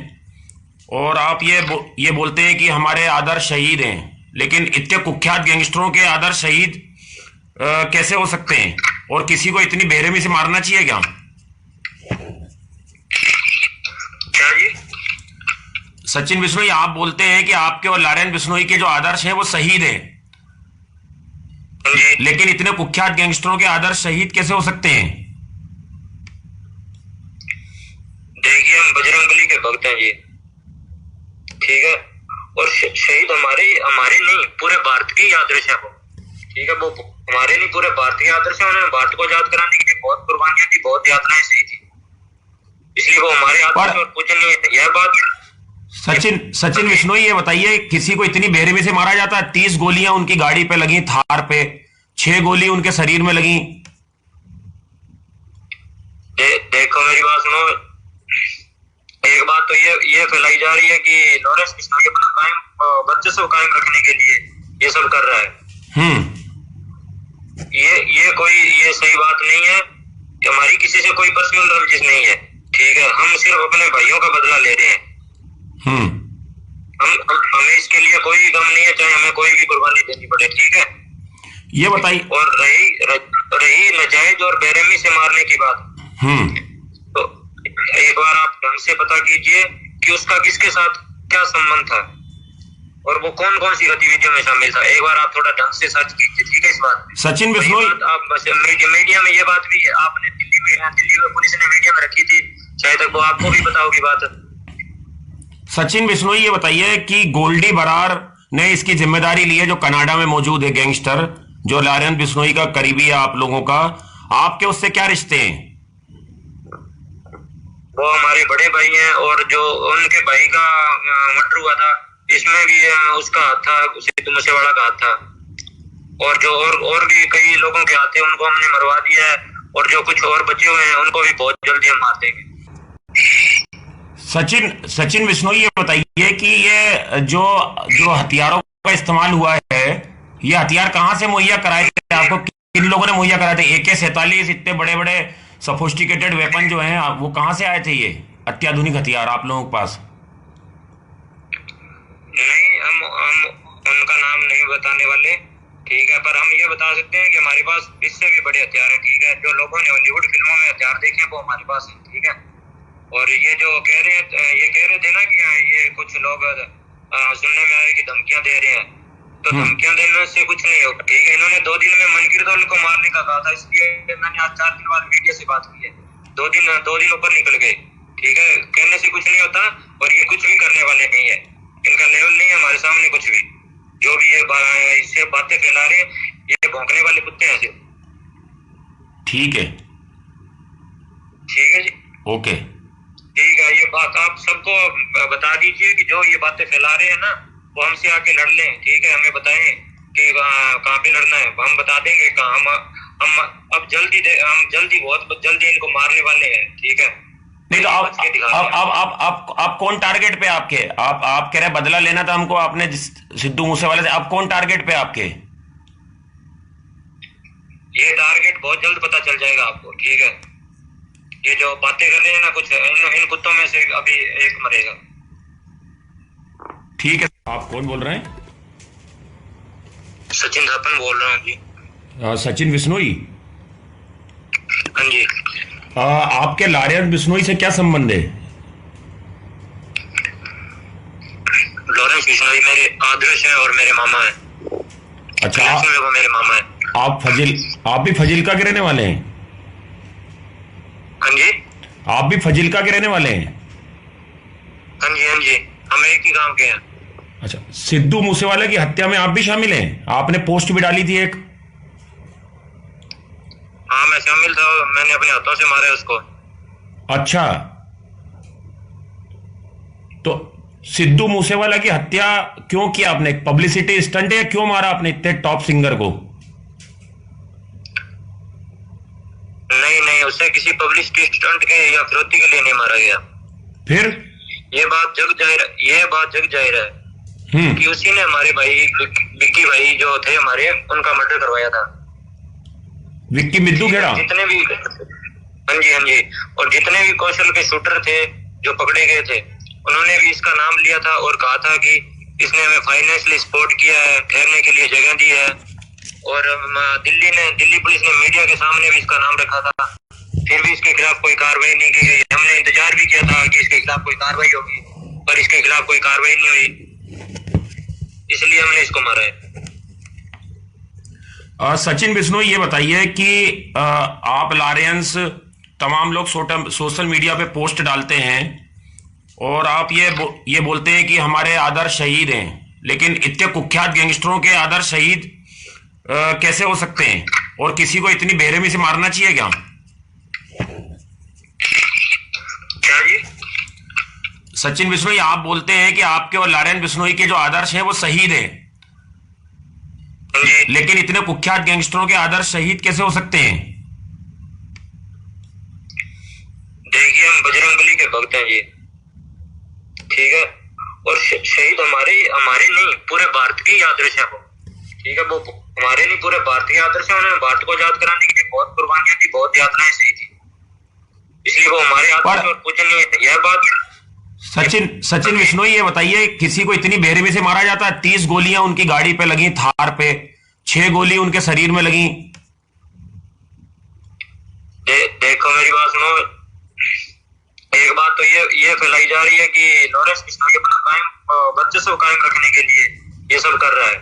और आप ये बोलते हैं कि हमारे आदर्श शहीद हैं, लेकिन इतने कुख्यात गैंगस्टरों के आदर्श शहीद कैसे हो सकते हैं? और किसी को इतनी बेरहमी से मारना चाहिए क्या? क्या जी? सचिन बिश्नोई, आप बोलते हैं कि आपके और लारेंस बिश्नोई के जो आदर्श हैं वो शहीद हैं, लेकिन इतने कुख्यात गैंगस्टरों के आदर्श शहीद कैसे हो सकते हैं? देखिए, हम बजरंगबली के भक्त हैं जी, ठीक है। और शहीद हमारे नहीं, पूरे भारत की आदर्श है वो, ठीक है। वो हमारे नहीं, पूरे भारत के आदर्श है। उन्होंने भारत को आजाद कराने के लिए बहुत कुर्बानियां दी, बहुत यातनाएं सही थी, इसलिए वो हमारे आदर्श और पूजनीय है। यह बात सचिन बिश्नोई ये बताइए, किसी को इतनी बेरहमी से मारा जाता है? 30 गोलियां उनकी गाड़ी पे लगी, थार पे, 6 गोली उनके शरीर में लगी। देखो मेरी बात सुनो। एक बात तो ये फैलाई जा रही है कि लॉरेंस बिश्नोई अपना कायम वर्चस्व कायम रखने के लिए ये सब कर रहा है। ये सही बात नहीं है कि हमारी किसी से कोई पर्सनल रंजिश नहीं है, ठीक है। हम सिर्फ अपने भाइयों का बदला ले रहे हैं। हमें इसके लिए कोई गम नहीं है, चाहे हमें कोई भी कुर्बानी देनी पड़े, ठीक है। ये बताइए। और रही नाजायज और बेरहमी से मारने की बात, तो एक बार आप ढंग से पता कीजिए कि उसका किसके साथ क्या संबंध था और वो कौन कौन सी गतिविधियों में शामिल था। एक बार आप थोड़ा ढंग से सर्च कीजिए, ठीक है। इस बात सचिन बिश्नोई, आप बस मीडिया में ये बात भी है, आपने दिल्ली में पुलिस ने मीडिया में रखी थी, शायद तक वो आपको भी पता होगी बात। सचिन बिश्नोई ये बताइए कि गोल्डी बरार ने इसकी जिम्मेदारी ली है, जो कनाडा में मौजूद है गैंगस्टर, जो लॉरेंस बिश्नोई का करीबी है आप लोगों का, आपके उससे क्या रिश्ते हैं? वो हमारे बड़े भाई हैं और जो उनके भाई का मर्डर हुआ था इसमें भी उसका हाथ था, सिद्धू मूसेवाला का हाथ था। और जो और भी कई लोगों के हाथ थे, उनको हमने मरवा दिया है और जो कुछ और बचे हुए हैं उनको भी बहुत जल्दी हम मार देंगे। सचिन बिश्नोई ये बताइए कि ये जो हथियारों का इस्तेमाल हुआ है, ये हथियार कहां से मुहैया कराए थे आपको? किन लोगों ने मुहैया कराए थे? AK-47 इतने बड़े बड़े सोफिस्टिकेटेड वेपन जो हैं, वो कहां से आए थे ये अत्याधुनिक हथियार आप लोगों के पास? नहीं, हम उनका नाम नहीं बताने वाले, ठीक है। पर हम ये बता सकते हैं कि हमारे पास इससे भी बड़े हथियार हैं, ठीक है। जो लोगों ने हॉलीवुड फिल्मों में हथियार देखे हैं वो हमारे पास हैं, ठीक है। और ये जो कह रहे थे ना कि ये कुछ लोग सुनने में आए कि धमकियां दे रहे हैं, तो धमकियां देने से कुछ नहीं होगा, ठीक है। इन्होंने 2 दिन में मनकीरदौल को मारने का कहा था, इसलिए मैंने आज 4 दिन बाद मीडिया से बात की है। 2 दिन ऊपर निकल गए, ठीक है। कहने से कुछ नहीं होता और ये कुछ भी करने वाले नहीं है, इनका लेवल नहीं है हमारे सामने कुछ भी। जो भी ये इससे बातें फैला रहे हैं, ये भौंकने वाले कुत्ते हैं सिर्फ। ठीक है जी, ओके, ठीक है। ये बात आप सबको बता दीजिए कि जो ये बातें फैला रहे हैं ना, वो हमसे आके लड़ लें, ठीक है। हमें बताएं कि कहाँ पे लड़ना है, हम बता देंगे कहाँ। हम बहुत जल्दी इनको मारने वाले हैं, ठीक है। नहीं तो आप कौन टारगेट पे आपके? आप कह रहे बदला लेना था हमको, आपने सिद्धू मूसेवाले से, आप कौन टारगेट पे आपके? ये टारगेट बहुत जल्द पता चल जाएगा आपको, ठीक है। ये जो बातें कर रहे हैं ना, कुछ इन कुत्तों में से अभी एक मरेगा। ठीक है। आप कौन बोल रहे हैं? सचिन थापन बोल रहा हूँ जी। सचिन बिश्नोई? हाँ जी। आपके लॉरेंस बिश्नोई से क्या संबंध है? लॉरेंस बिश्नोई मेरे आदर्श है और मेरे मामा है। अच्छा, वो मेरे मामा है। आप भी फजीलका के रहने वाले हैं? हाँ जी। आप भी फजीलका के रहने वाले हैं? हाँ जी, हम एक ही गांव के हैं। अच्छा, सिद्धू मूसेवाले की हत्या में आप भी शामिल हैं? आपने पोस्ट भी डाली थी एक। हाँ, मैं शामिल था, मैंने अपने हाथों से मारा उसको। अच्छा, तो सिद्धू मूसेवाला की हत्या क्यों की आपने? पब्लिसिटी स्टंट है? क्यों मारा आपने इतने टॉप सिंगर को? नहीं, उससे किसी पब्लिसिटी स्टंट के या फिरौती के लिए नहीं मारा गया। फिर ये बात जग जाहिर है कि उसी ने हमारे भाई विक्की भाई जो थे हमारे, उनका मर्डर करवाया था। विक्की मिद्दू खेड़ा? जितने भी, हाँ जी, और जितने भी कौशल के शूटर थे जो पकड़े गए थे, उन्होंने भी इसका नाम लिया था और कहा था कि इसने हमें फाइनेंशियली सपोर्ट किया है, ठहरने के लिए जगह दी है। और दिल्ली पुलिस ने मीडिया के सामने भी इसका नाम रखा था, फिर भी इसके खिलाफ कोई कार्रवाई नहीं की गई। हमने इंतजार भी किया था कि इसके खिलाफ कोई कार्रवाई होगी, पर इसके खिलाफ कोई कार्रवाई नहीं हुई, इसलिए हमने इसको मारा है। सचिन बिश्नोई ये बताइए कि आप लॉरेंस, तमाम लोग सोशल मीडिया पे पोस्ट डालते हैं और आप ये बोलते हैं कि हमारे आदर्श शहीद हैं, लेकिन इतने कुख्यात गैंगस्टरों के आदर्श शहीद कैसे हो सकते हैं? और किसी को इतनी बेरहमी से मारना चाहिए क्या? क्या जी? सचिन बिश्नोई, आप बोलते हैं कि आपके और लॉरेंस बिश्नोई के जो आदर्श हैं वो शहीद हैं, जी। लेकिन इतने कुख्यात गैंगस्टरों के आदर्श शहीद कैसे हो सकते हैं? देखिए हम बजरंगबली के भक्त हैं जी, ठीक है। और शहीद हमारे हमारे नहीं, पूरे भारत के ही आदर्श है वो, ठीक है। वो हमारे नहीं, पूरे भारत के आदर्श है। उन्होंने भारत को आजाद कराने के लिए बहुत कुर्बानियां दी, बहुत यातनाएं सही थी, इसलिए वो हमारे आदर्श पर और पूजनीय है। यह बात सचिन सचिन बिश्नोई, ये बताइए, किसी को इतनी बेरहमी से मारा जाता है? 30 गोलियां उनकी गाड़ी पे लगी, थार पे 6 गोली उनके शरीर में लगी। देखो मेरी बात सुनो। एक बात तो ये फैलाई जा रही है कि लॉरेंस बिश्नोई अपना कायम वर्चस्व कायम रखने के लिए ये सब कर रहा है।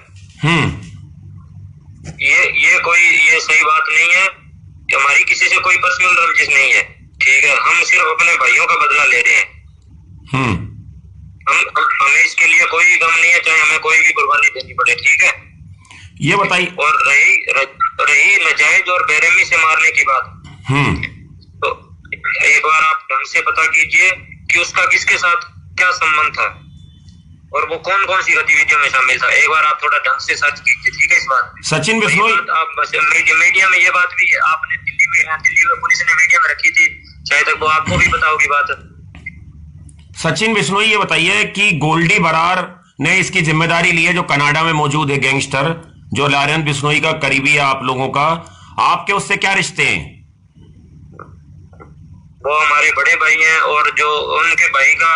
ये सही बात नहीं है कि हमारी किसी से कोई पर्सनल रंजिश नहीं है, ठीक है। हम सिर्फ अपने भाइयों का बदला ले रहे हैं। हमें इसके लिए कोई गम नहीं है, चाहे हमें कोई भी कुर्बानी देनी पड़े, ठीक है। ये बताइए। और रही नाजायज और बेरहमी से मारने की बात, तो एक बार आप ढंग से पता कीजिए कि उसका किसके साथ क्या संबंध था और वो कौन कौन सी गतिविधियों में शामिल था। एक बार आप थोड़ा ढंग से सर्च कीजिए, ठीक है। इस बात सचिन बिश्नोई, आप बस मीडिया में ये बात भी है, आपने दिल्ली में पुलिस ने मीडिया में रखी थी, शायद तक वो आपको भी पता होगी बात। सचिन बिश्नोई, ये बताइए कि गोल्डी बरार ने इसकी जिम्मेदारी ली है, जो कनाडा में मौजूद है गैंगस्टर, जो लॉरेंस बिश्नोई का करीबी है आप लोगों का, आपके उससे क्या रिश्ते हैं? वो हमारे बड़े भाई हैं, और जो उनके भाई का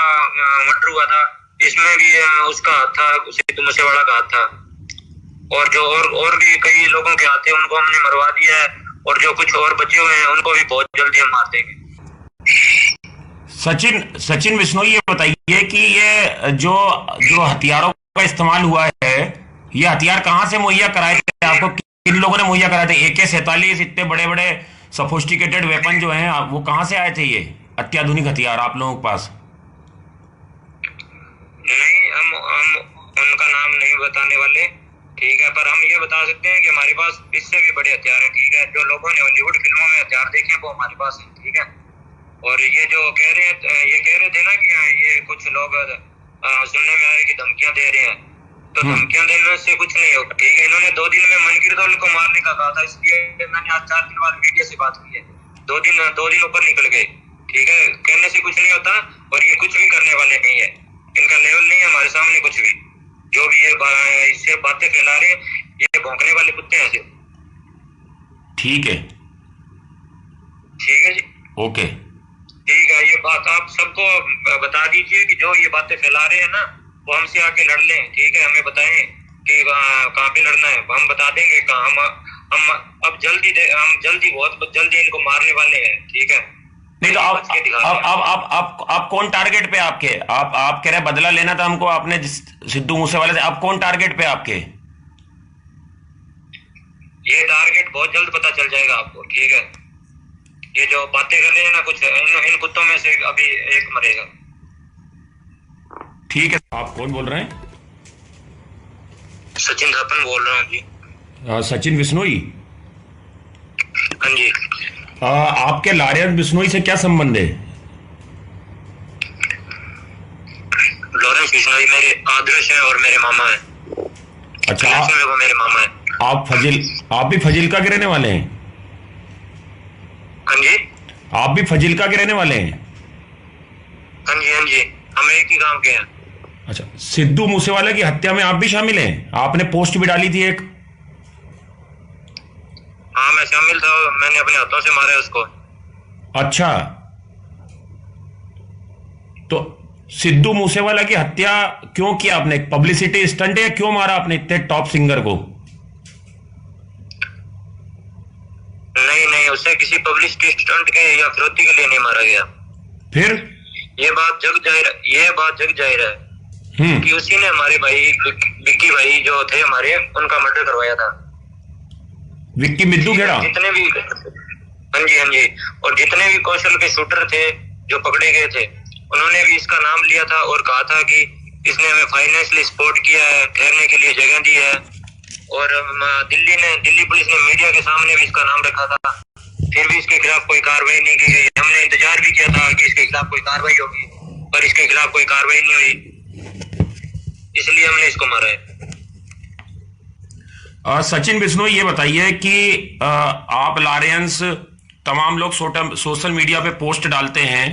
मर्डर हुआ था इसमें भी उसका हाथ था, सिद्धू मूसेवाला का हाथ था। और जो और भी कई लोगों के हाथ थे, उनको हमने मरवा दिया है, और जो कुछ और बचे हुए हैं उनको भी बहुत जल्दी हम मार देंगे। सचिन बिश्नोई, ये बताइए कि ये जो जो हथियारों का इस्तेमाल हुआ है, ये हथियार कहां से मुहैया कराए थे आपको? किन लोगों ने मुहैया कराए थे? AK-47 इतने बड़े बड़े सोफिस्टिकेटेड वेपन जो हैं, वो कहां से आए थे? ये अत्याधुनिक हथियार आप लोगों के पास? नहीं, हम उनका नाम नहीं बताने वाले, ठीक है। पर हम ये बता सकते हैं कि हमारे पास इससे भी बड़े हथियार हैं, ठीक है। जो लोगों ने हॉलीवुड फिल्मों में हथियार देखे हैं वो हमारे पास हैं, ठीक है। और ये जो कह रहे थे ना कि ये कुछ लोग सुनने में आए कि धमकियां दे रहे हैं, तो धमकियां देने से कुछ नहीं होगा, ठीक है। इन्होंने 2 दिन में मनकीरदौल को मारने का कहा था, इसलिए मैंने आज 4 दिन बाद मीडिया से बात की है। 2 दिन ऊपर निकल गए, ठीक है। कहने से कुछ नहीं होता, और ये कुछ भी करने वाले नहीं है, इनका लेवल नहीं है हमारे सामने कुछ भी। जो भी ये सिर्फ बातें फैला रहे हैं, ये भौंकने वाले कुत्ते हैं सिर्फ। ठीक है, ठीक है जी, ओके, ठीक है। ये बात आप सबको बता दीजिए कि जो ये बातें फैला रहे हैं ना, वो हमसे आके लड़ लें, ठीक है। हमें बताएं कि कहाँ पे लड़ना है, हम बता देंगे कहाँ। हम अब बहुत जल्दी इनको मारने वाले हैं, ठीक है। नहीं तो आप कौन टारगेट पे आपके? आप कह रहे बदला लेना था हमको आपने सिद्धू मूसेवाले से, आप कौन टारगेट पे आपके? ये टारगेट बहुत जल्द पता चल जाएगा आपको, ठीक है। ये जो बातें कर रहे हैं ना कुछ, इन कुत्तों में से अभी एक मरेगा। ठीक है, आप कौन बोल रहे हैं? सचिन थापन बोल रहा हूँ जी। सचिन बिश्नोई, हाँ जी। आपके लॉरेंस बिश्नोई से क्या संबंध है? लॉरेंस बिश्नोई मेरे आदर्श हैं और मेरे मामा हैं। अच्छा, वो मेरे मामा हैं। आप भी फजिल्का के रहने वाले हैं? हाँ जी, आप भी फजिल्का के रहने वाले हैं? हाँ जी, हाँ जी, हम एक ही गांव के हैं। अच्छा, सिद्धू मूसेवाले की हत्या में आप भी शामिल हैं? आपने पोस्ट भी डाली थी एक। हाँ मैं शामिल था, मैंने अपने हाथों से मारा उसको। अच्छा, तो सिद्धू मूसेवाला की हत्या क्यों किया आपने? पब्लिसिटी स्टंट है? क्यों मारा आपने इतने टॉप सिंगर को? नहीं, उससे किसी पब्लिसिटी स्टंट के या फिरौती के लिए नहीं मारा गया। फिर ये बात जग जाहिर है कि उसी ने हमारे भाई विक्की भाई जो थे हमारे, उनका मर्डर करवाया था। विक्की मिद्दू खेड़ा? जितने भी, हाँ जी, और जितने भी कौशल के शूटर थे जो पकड़े गए थे, उन्होंने भी इसका नाम लिया था और कहा था कि इसने हमें फाइनेंशियली सपोर्ट किया है, ठहरने के लिए जगह दी है। और दिल्ली पुलिस ने मीडिया के सामने भी इसका नाम रखा था, फिर भी इसके खिलाफ कोई कार्रवाई नहीं की गई। हमने इंतजार भी किया था कि इसके खिलाफ कोई कार्रवाई होगी, पर इसके खिलाफ कोई कार्रवाई नहीं हुई, इसलिए हमने इसको मारा है। सचिन बिश्नोई, ये बताइए कि आप लारेंस तमाम लोग सोशल मीडिया पे पोस्ट डालते हैं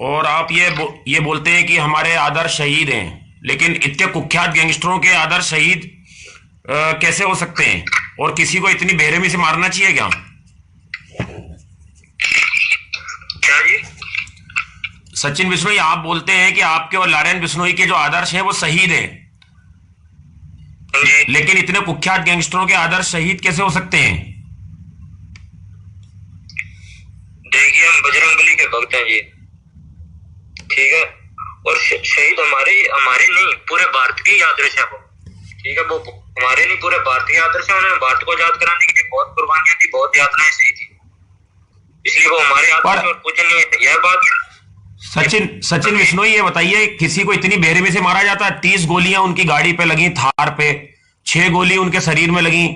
और आप ये बोलते हैं कि हमारे आदर्श शहीद हैं, लेकिन इतने कुख्यात गैंगस्टरों के आदर्श शहीद कैसे हो सकते हैं? और किसी को इतनी बेरहमी से मारना चाहिए क्या? क्या जी? सचिन बिश्नोई, आप बोलते हैं कि आपके और लारेंस बिश्नोई के जो आदर्श हैं वो शहीद हैं, जी लेकिन इतने कुख्यात गैंगस्टरों के आदर्श शहीद कैसे हो सकते हैं? देखिए, हम बजरंगबली के भक्त हैं जी, ठीक है। और शहीद हमारे हमारे नहीं, पूरे भारत के ही आदर्श है वो, ठीक है। वो हमारे नहीं, पूरे भारत के आदर्श है। उन्होंने भारत को आजाद कराने के लिए बहुत कुर्बानियां दी, बहुत यातनाएं सही थी, इसलिए वो हमारे आदर्श और पूजनीय है। यह बात सचिन बिश्नोई, ये बताइए, किसी को इतनी बेरहमी से मारा जाता है? 30 गोलियां उनकी गाड़ी पे लगी, थार पे 6 गोली उनके शरीर में लगी।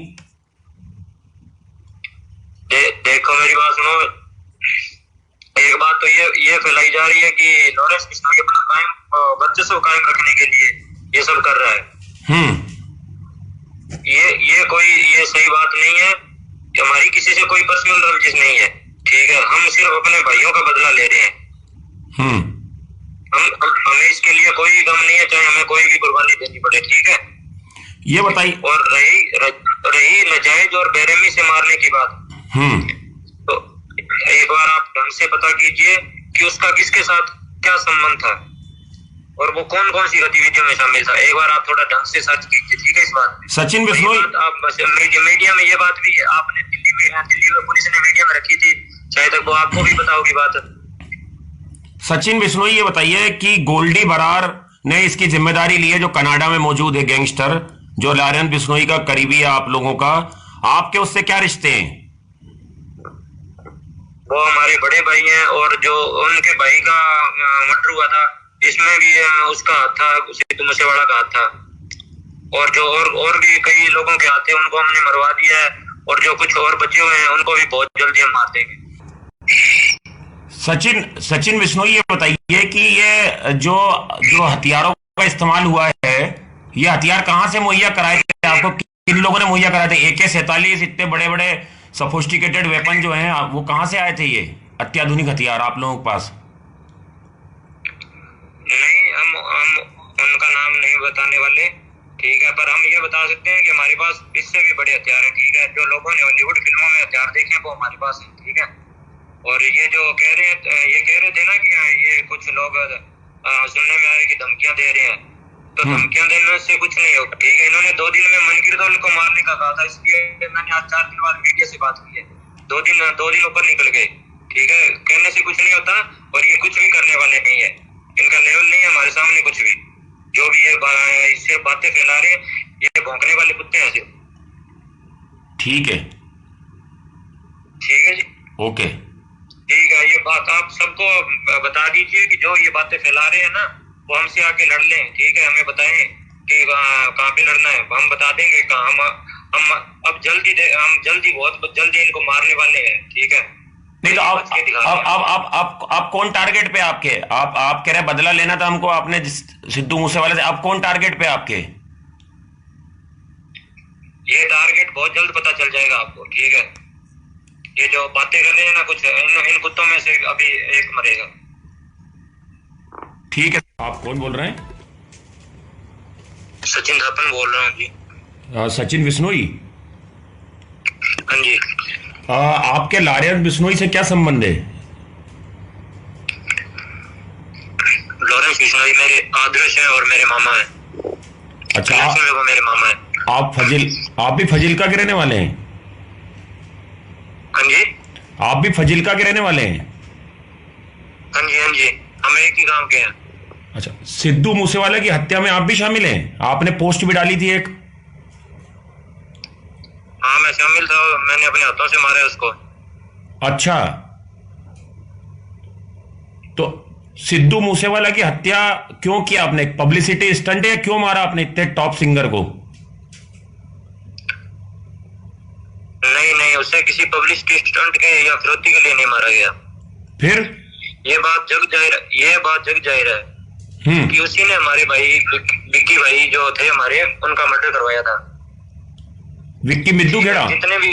देखो, मेरी बात सुनो। एक बात तो ये फैलाई जा रही है कि लॉरेंस बिश्नोई अपना कायम वर्चस्व कायम रखने के लिए ये सब कर रहा है। ये सही बात नहीं है। हमारी किसी से कोई पर्सनल रंजिश नहीं है, ठीक है। हम सिर्फ अपने भाइयों का बदला ले रहे हैं। हमें इसके लिए कोई गम नहीं है, चाहे हमें कोई भी कुर्बानी देनी पड़े, ठीक है। ये बताइए। और रही नाजायज और बेरहमी से मारने की बात, तो एक बार आप ढंग से पता कीजिए कि उसका किसके साथ क्या संबंध था और वो कौन कौन सी गतिविधियों में शामिल था। एक बार आप थोड़ा ढंग से सर्च कीजिए, ठीक है। इस बात सचिन बिश्नोई, आप बस मीडिया में ये बात भी है, आपने दिल्ली में पुलिस ने मीडिया में रखी थी, शायद तक वो आपको भी पता होगी बात। सचिन बिश्नोई, ये बताइए कि गोल्डी बरार ने इसकी जिम्मेदारी ली है, जो कनाडा में मौजूद है गैंगस्टर, जो लारेंस बिश्नोई का करीबी है आप लोगों का। आपके उससे क्या रिश्ते हैं? वो हमारे बड़े भाई हैं, और जो उनके भाई का मर्डर हुआ था, इसमें भी उसका हाथ था, सिद्धू मूसेवाला का हाथ था। और जो और भी कई लोगों के हाथ थे, उनको हमने मरवा दिया है। और जो कुछ और बचे हुए हैं उनको भी बहुत जल्दी हम मार देंगे। सचिन बिश्नोई, ये बताइए कि ये जो हथियारों का इस्तेमाल हुआ है, ये हथियार कहां से मुहैया कराए थे आपको? किन लोगों ने मुहैया कराए थे? AK-47 इतने बड़े बड़े सोफिस्टिकेटेड वेपन जो हैं, वो कहां से आए थे ये अत्याधुनिक हथियार आप लोगों के पास? नहीं, हम उनका नाम नहीं बताने वाले, ठीक है। पर हम ये बता सकते हैं कि हमारे पास इससे भी बड़े हथियार हैं, ठीक है। जो लोगों ने हॉलीवुड फिल्मों में हथियार देखे हैं वो हमारे पास हैं, ठीक है। और ये जो कह रहे थे ना कि ये कुछ लोग सुनने में आए कि धमकियां दे रहे हैं, तो धमकियां देने से कुछ नहीं होगा, ठीक है। इन्होंने 2 दिन में मनकीरदौल को मारने का कहा था, इसलिए मैंने आज 4 दिन बाद मीडिया से बात की है। 2 दिन ऊपर निकल गए, ठीक है। कहने से कुछ नहीं होता, और ये कुछ भी करने वाले नहीं है। इनका लेवल नहीं है हमारे सामने कुछ भी। जो भी ये इससे बातें फैला रहे हैं, ये भौंकने वाले कुत्ते हैं सिर्फ। ठीक है, ठीक है जी, ओके, ठीक है। ये बात आप सबको बता दीजिए कि जो ये बातें फैला रहे हैं ना, वो हमसे आके लड़ लें, ठीक है। हमें बताएं कि कहाँ पे लड़ना है, हम बता देंगे कहाँ। हम अब बहुत जल्दी इनको मारने वाले हैं, ठीक है। नहीं तो आप कौन टारगेट पे आपके? आप कह रहे बदला लेना था हमको, आपने सिद्धू मूसेवाले से। आप कौन टारगेट पे आपके? ये टारगेट बहुत जल्द पता चल जाएगा आपको, ठीक है। ये जो बातें कर रहे हैं ना, कुछ इन कुत्तों में से अभी एक मरेगा। ठीक है। आप कौन बोल रहे हैं? सचिन थापन बोल रहा हूँ जी। सचिन बिश्नोई, हाँ जी। आपके लारेंस बिश्नोई से क्या संबंध है? लॉरेंस बिश्नोई मेरे आदर्श हैं और मेरे मामा हैं। अच्छा, वो मेरे मामा हैं। आप भी फजिल्का के रहने वाले हैं? हाँ जी, आप भी फजिल्का के रहने वाले हैं? हाँ जी, हाँ जी, हम एक ही गांव के हैं। अच्छा, सिद्धू मूसेवाले की हत्या में आप भी शामिल हैं? आपने पोस्ट भी डाली थी एक। हाँ, मैं शामिल था, मैंने अपने हाथों से मारा उसको। अच्छा, तो सिद्धू मूसेवाला की हत्या क्यों किया आपने? पब्लिसिटी स्टंट है? क्यों मारा आपने इतने टॉप सिंगर को? नहीं, उससे किसी पब्लिसिटी स्टंट के या फिरौती के लिए नहीं मारा गया। फिर ये बात जग जाहिर है कि उसी ने हमारे भाई विक्की भाई जो थे हमारे, उनका मर्डर करवाया था। विक्की मिद्दू खेड़ा। जितने भी,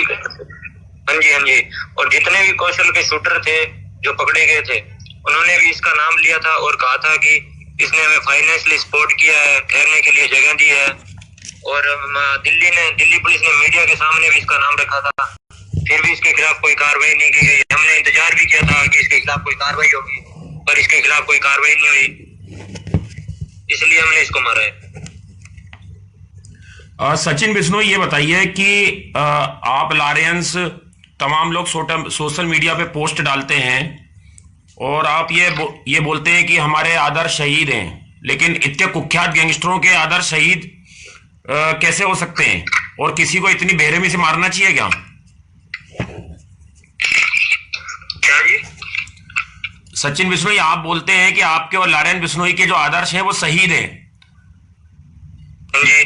हाँ जी हाँ जी, और जितने भी कौशल के शूटर थे जो पकड़े गए थे, उन्होंने भी इसका नाम लिया था और कहा था कि इसने हमें फाइनेंशियली सपोर्ट किया है, ठहरने के लिए जगह दी है। और दिल्ली पुलिस ने मीडिया के सामने भी इसका नाम रखा था, फिर भी इसके खिलाफ कोई कार्रवाई नहीं की गई। हमने इंतजार भी किया था कि इसके खिलाफ कोई कार्रवाई होगी, पर इसके खिलाफ कोई कार्रवाई नहीं हुई, इसलिए हमने इसको मारा है। सचिन बिश्नोई, ये बताइए कि आप लारेंस तमाम लोग सोशल मीडिया पे पोस्ट डालते हैं और आप ये बोलते हैं कि हमारे आदर्श शहीद हैं, लेकिन इतने कुख्यात गैंगस्टरों के आदर्श शहीद कैसे हो सकते हैं? और किसी को इतनी बेरहमी से मारना चाहिए क्या? क्या जी? सचिन बिश्नोई, आप बोलते हैं कि आपके और लारेंस बिश्नोई के जो आदर्श हैं वो शहीद हैं,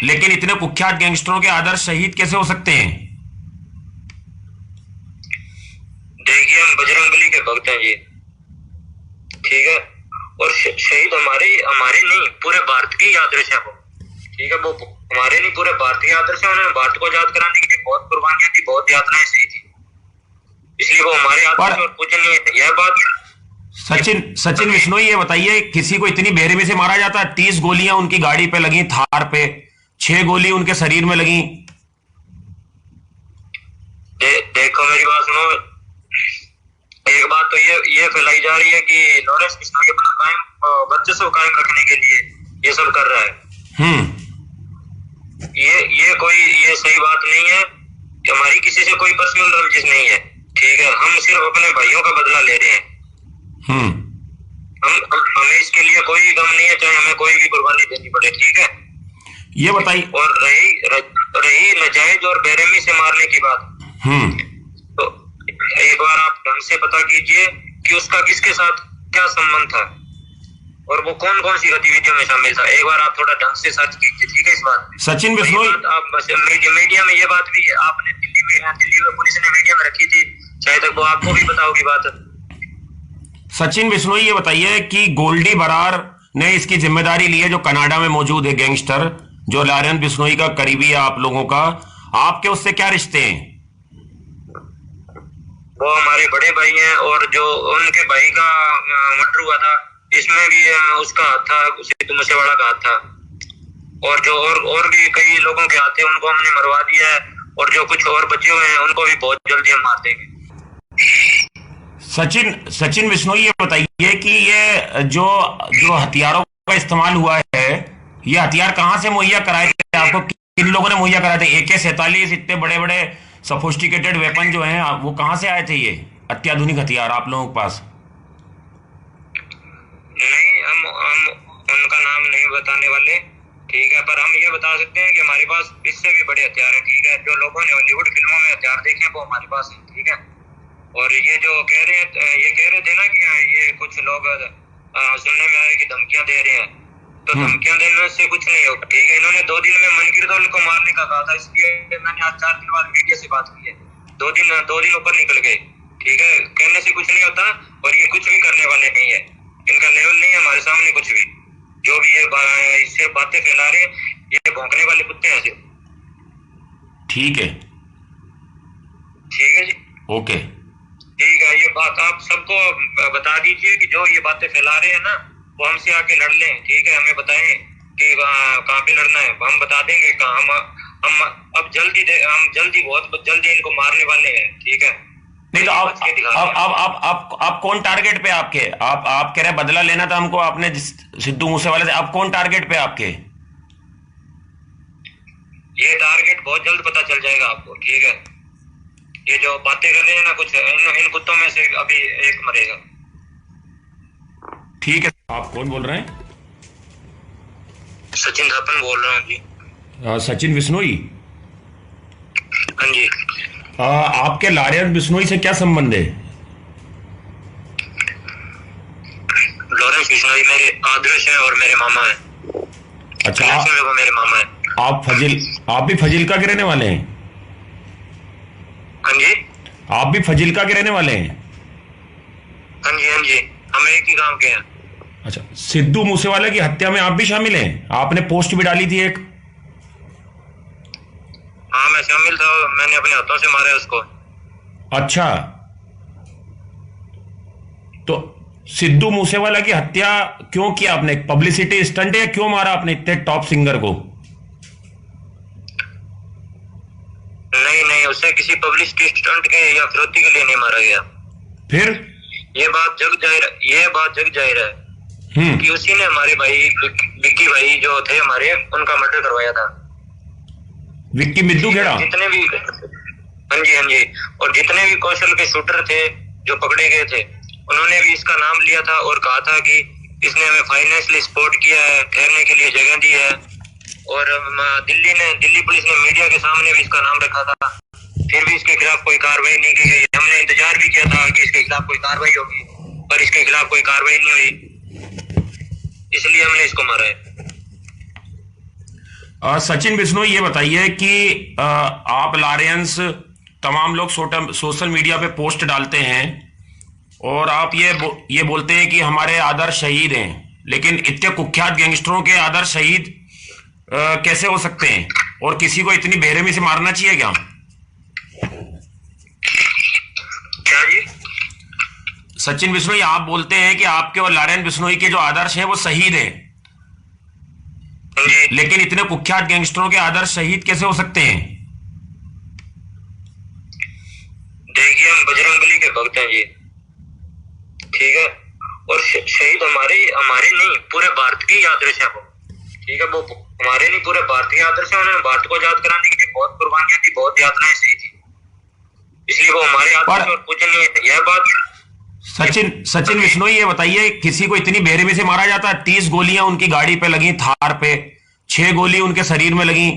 लेकिन इतने कुख्यात गैंगस्टरों के आदर्श शहीद कैसे हो सकते हैं? देखिए, हम बजरंगबली के भक्त हैं जी, ठीक है, और शहीद हमारे नहीं, पूरे भारत के आदर्श है वो, ठीक है। वो हमारे नहीं, पूरे भारत के आदर्श है। उन्होंने भारत को आजाद कराने के लिए बहुत कुर्बानियां दी, बहुत यातनाएं सही थी, इसलिए वो हमारे आदर्श और पूजनीय है। यह बात सचिन बिश्नोई, ये बताइए, किसी को इतनी बेरहमी से मारा जाता है? 30 गोलियां उनकी गाड़ी पे लगी, थार पे 6 गोली उनके शरीर में लगी। देखो मेरी बात सुनो, एक बात तो ये फैलाई जा रही है कि लॉरेंस बिश्नोई अपना कायम वर्चस्व कायम रखने के लिए ये सब कर रहा है। ये सही बात नहीं है कि हमारी किसी से कोई पर्सनल रंजिश नहीं है, ठीक है। हम सिर्फ अपने भाइयों का बदला ले रहे हैं। हमें इसके लिए कोई गम नहीं है, चाहे हमें कोई भी कुर्बानी देनी पड़े, ठीक है। ये बताइए, और रही नाजायज और बेरहमी से मारने की बात, तो एक बार आप ढंग से पता कीजिए कि उसका किसके साथ क्या संबंध था और वो कौन कौन सी गतिविधियों में शामिल था। एक बार आप थोड़ा ढंग से सर्च कीजिए, ठीक है। इस बात सचिन बिश्नोई, आप बस मीडिया में ये बात भी है, आपने दिल्ली में पुलिस ने मीडिया में रखी थी, शायद तक वो आपको भी पता होगी बात। सचिन बिश्नोई, ये बताइए कि गोल्डी बरार ने इसकी जिम्मेदारी ली है, जो कनाडा में मौजूद है गैंगस्टर, जो लारेंस बिश्नोई का करीबी है आप लोगों का, आपके उससे क्या रिश्ते हैं? वो हमारे बड़े भाई हैं, और जो उनके भाई का मर्डर हुआ था, इसमें भी उसका हाथ था, सिद्धू मूसेवाला का हाथ था, और जो और भी कई लोगों के हाथ थे, उनको हमने मरवा दिया है, और जो कुछ और बचे हुए हैं उनको भी बहुत जल्दी हम मार देंगे। सचिन बिश्नोई, ये बताइए कि ये जो हथियारों का इस्तेमाल हुआ है, ये हथियार कहां से मुहैया कराए थे आपको? किन लोगों ने मुहैया कराए थे? AK-47 इतने बड़े बड़े सोफिस्टिकेटेड वेपन जो हैं, वो कहां से आए थे? ये अत्याधुनिक हथियार आप लोगों के पास? नहीं, हम उनका नाम नहीं बताने वाले, ठीक है, पर हम ये बता सकते हैं कि हमारे पास इससे भी बड़े हथियार हैं, ठीक है। जो लोगों ने हॉलीवुड फिल्मों में हथियार देखे हैं वो हमारे पास हैं, ठीक है। और ये जो कह रहे थे ना कि ये कुछ लोग सुनने में आए कि धमकियां दे रहे हैं, तो धमकियां देने से कुछ नहीं होगा, ठीक है। इन्होंने 2 दिन में मनकीरदौल को मारने का कहा था, इसलिए मैंने आज 4 दिन बाद मीडिया से बात की है। 2 दिन ऊपर निकल गए, ठीक है। कहने से कुछ नहीं होता, और ये कुछ भी करने वाले नहीं है, इनका लेवल नहीं है हमारे सामने कुछ भी। जो भी ये इससे बातें फैला रहे हैं, ये भौंकने वाले कुत्ते हैं सिर्फ। ठीक है जी, ओके, ठीक है। ये बात आप सबको बता दीजिए कि जो ये बातें फैला रहे हैं ना, वो हमसे आके लड़ लें, ठीक है। हमें बताएं कि कहाँ पे लड़ना है, हम बता देंगे कहाँ। हम अब बहुत जल्दी इनको मारने वाले हैं, ठीक है। नहीं तो आप कौन टारगेट पे आपके? आप कह रहे बदला लेना था हमको आपने सिद्धू मूसेवाले से, आप कौन टारगेट पे आपके? ये टारगेट बहुत जल्द पता चल जाएगा आपको, ठीक है। ये जो बातें कर रहे हैं ना, कुछ इन कुत्तों में से अभी एक मरेगा। ठीक है, आप कौन बोल रहे हैं? सचिन थापन बोल रहा हूँ जी। सचिन बिश्नोई, हाँ जी। आपके लारेंस बिश्नोई से क्या संबंध है? लॉरेंस बिश्नोई मेरे आदर्श हैं और मेरे मामा हैं। अच्छा, वो मेरे मामा हैं। आप भी फजिल्का के रहने वाले हैं? हाँ जी। आप भी फजिल्का के रहने वाले हैं? हाँ जी, हम एक ही गांव के हैं। अच्छा, सिद्धू मूसेवाले की हत्या में आप भी शामिल हैं? आपने पोस्ट भी डाली थी एक। हाँ, हाँ मैं शामिल था, मैंने अपने हाथों से मारा उसको। अच्छा, तो सिद्धू मूसेवाला की हत्या क्यों किया आपने? पब्लिसिटी स्टंट है? क्यों मारा आपने इतने टॉप सिंगर को? नहीं नहीं, उसे किसी पब्लिसिटी स्टंट के या फिरौती के लिए नहीं मारा गया। फिर? ये बात जग जाहिर है कि उसी ने हमारे भाई विक्की भाई जो थे हमारे, उनका मर्डर करवाया था। विक्की मिद्दू खेड़ा? जितने भी, हाँ जी हाँ जी, और जितने भी कौशल के शूटर थे जो पकड़े गए थे, उन्होंने भी इसका नाम लिया था और कहा था कि इसने हमें फाइनेंशियली सपोर्ट किया है, ठहरने के लिए जगह दी है। और दिल्ली पुलिस ने मीडिया के सामने भी इसका नाम रखा था, फिर भी इसके खिलाफ कोई कार्रवाई नहीं की गई। हमने इंतजार भी किया था कि इसके खिलाफ कोई कार्रवाई होगी, पर इसके खिलाफ कोई कार्रवाई नहीं हुई, इसलिए हमने इसको मारा है। सचिन बिश्नोई, ये बताइए कि आप लारेंस, तमाम लोग सोशल मीडिया पे पोस्ट डालते हैं और आप ये बोलते हैं कि हमारे आदर्श शहीद हैं, लेकिन इतने कुख्यात गैंगस्टरों के आदर्श शहीद कैसे हो सकते हैं? और किसी को इतनी बेरहमी से मारना चाहिए क्या? क्या जी? सचिन बिश्नोई, आप बोलते हैं कि आपके और लारेंस बिश्नोई के जो आदर्श हैं वो शहीद हैं, लेकिन इतने कुख्यात गैंगस्टरों के आदर्श शहीद कैसे हो सकते हैं? देखिए, हम बजरंगबली के भक्त हैं जी, ठीक है, और शहीद हमारे नहीं, पूरे भारत की आदर्श है वो, ठीक है। वो हमारे नहीं, पूरे भारत की आदर्श है। उन्होंने भारत को आजाद कराने के लिए बहुत कुर्बानियां दी, बहुत यातनाएं सही थी, इसलिए वो हमारे आदर्श और पूजनीय है। यह बात सचिन बिश्नोई, ये बताइए, किसी को इतनी बेरहमी से मारा जाता है? 30 गोलियां उनकी गाड़ी पे लगी, थार पे 6 गोली उनके शरीर में लगी,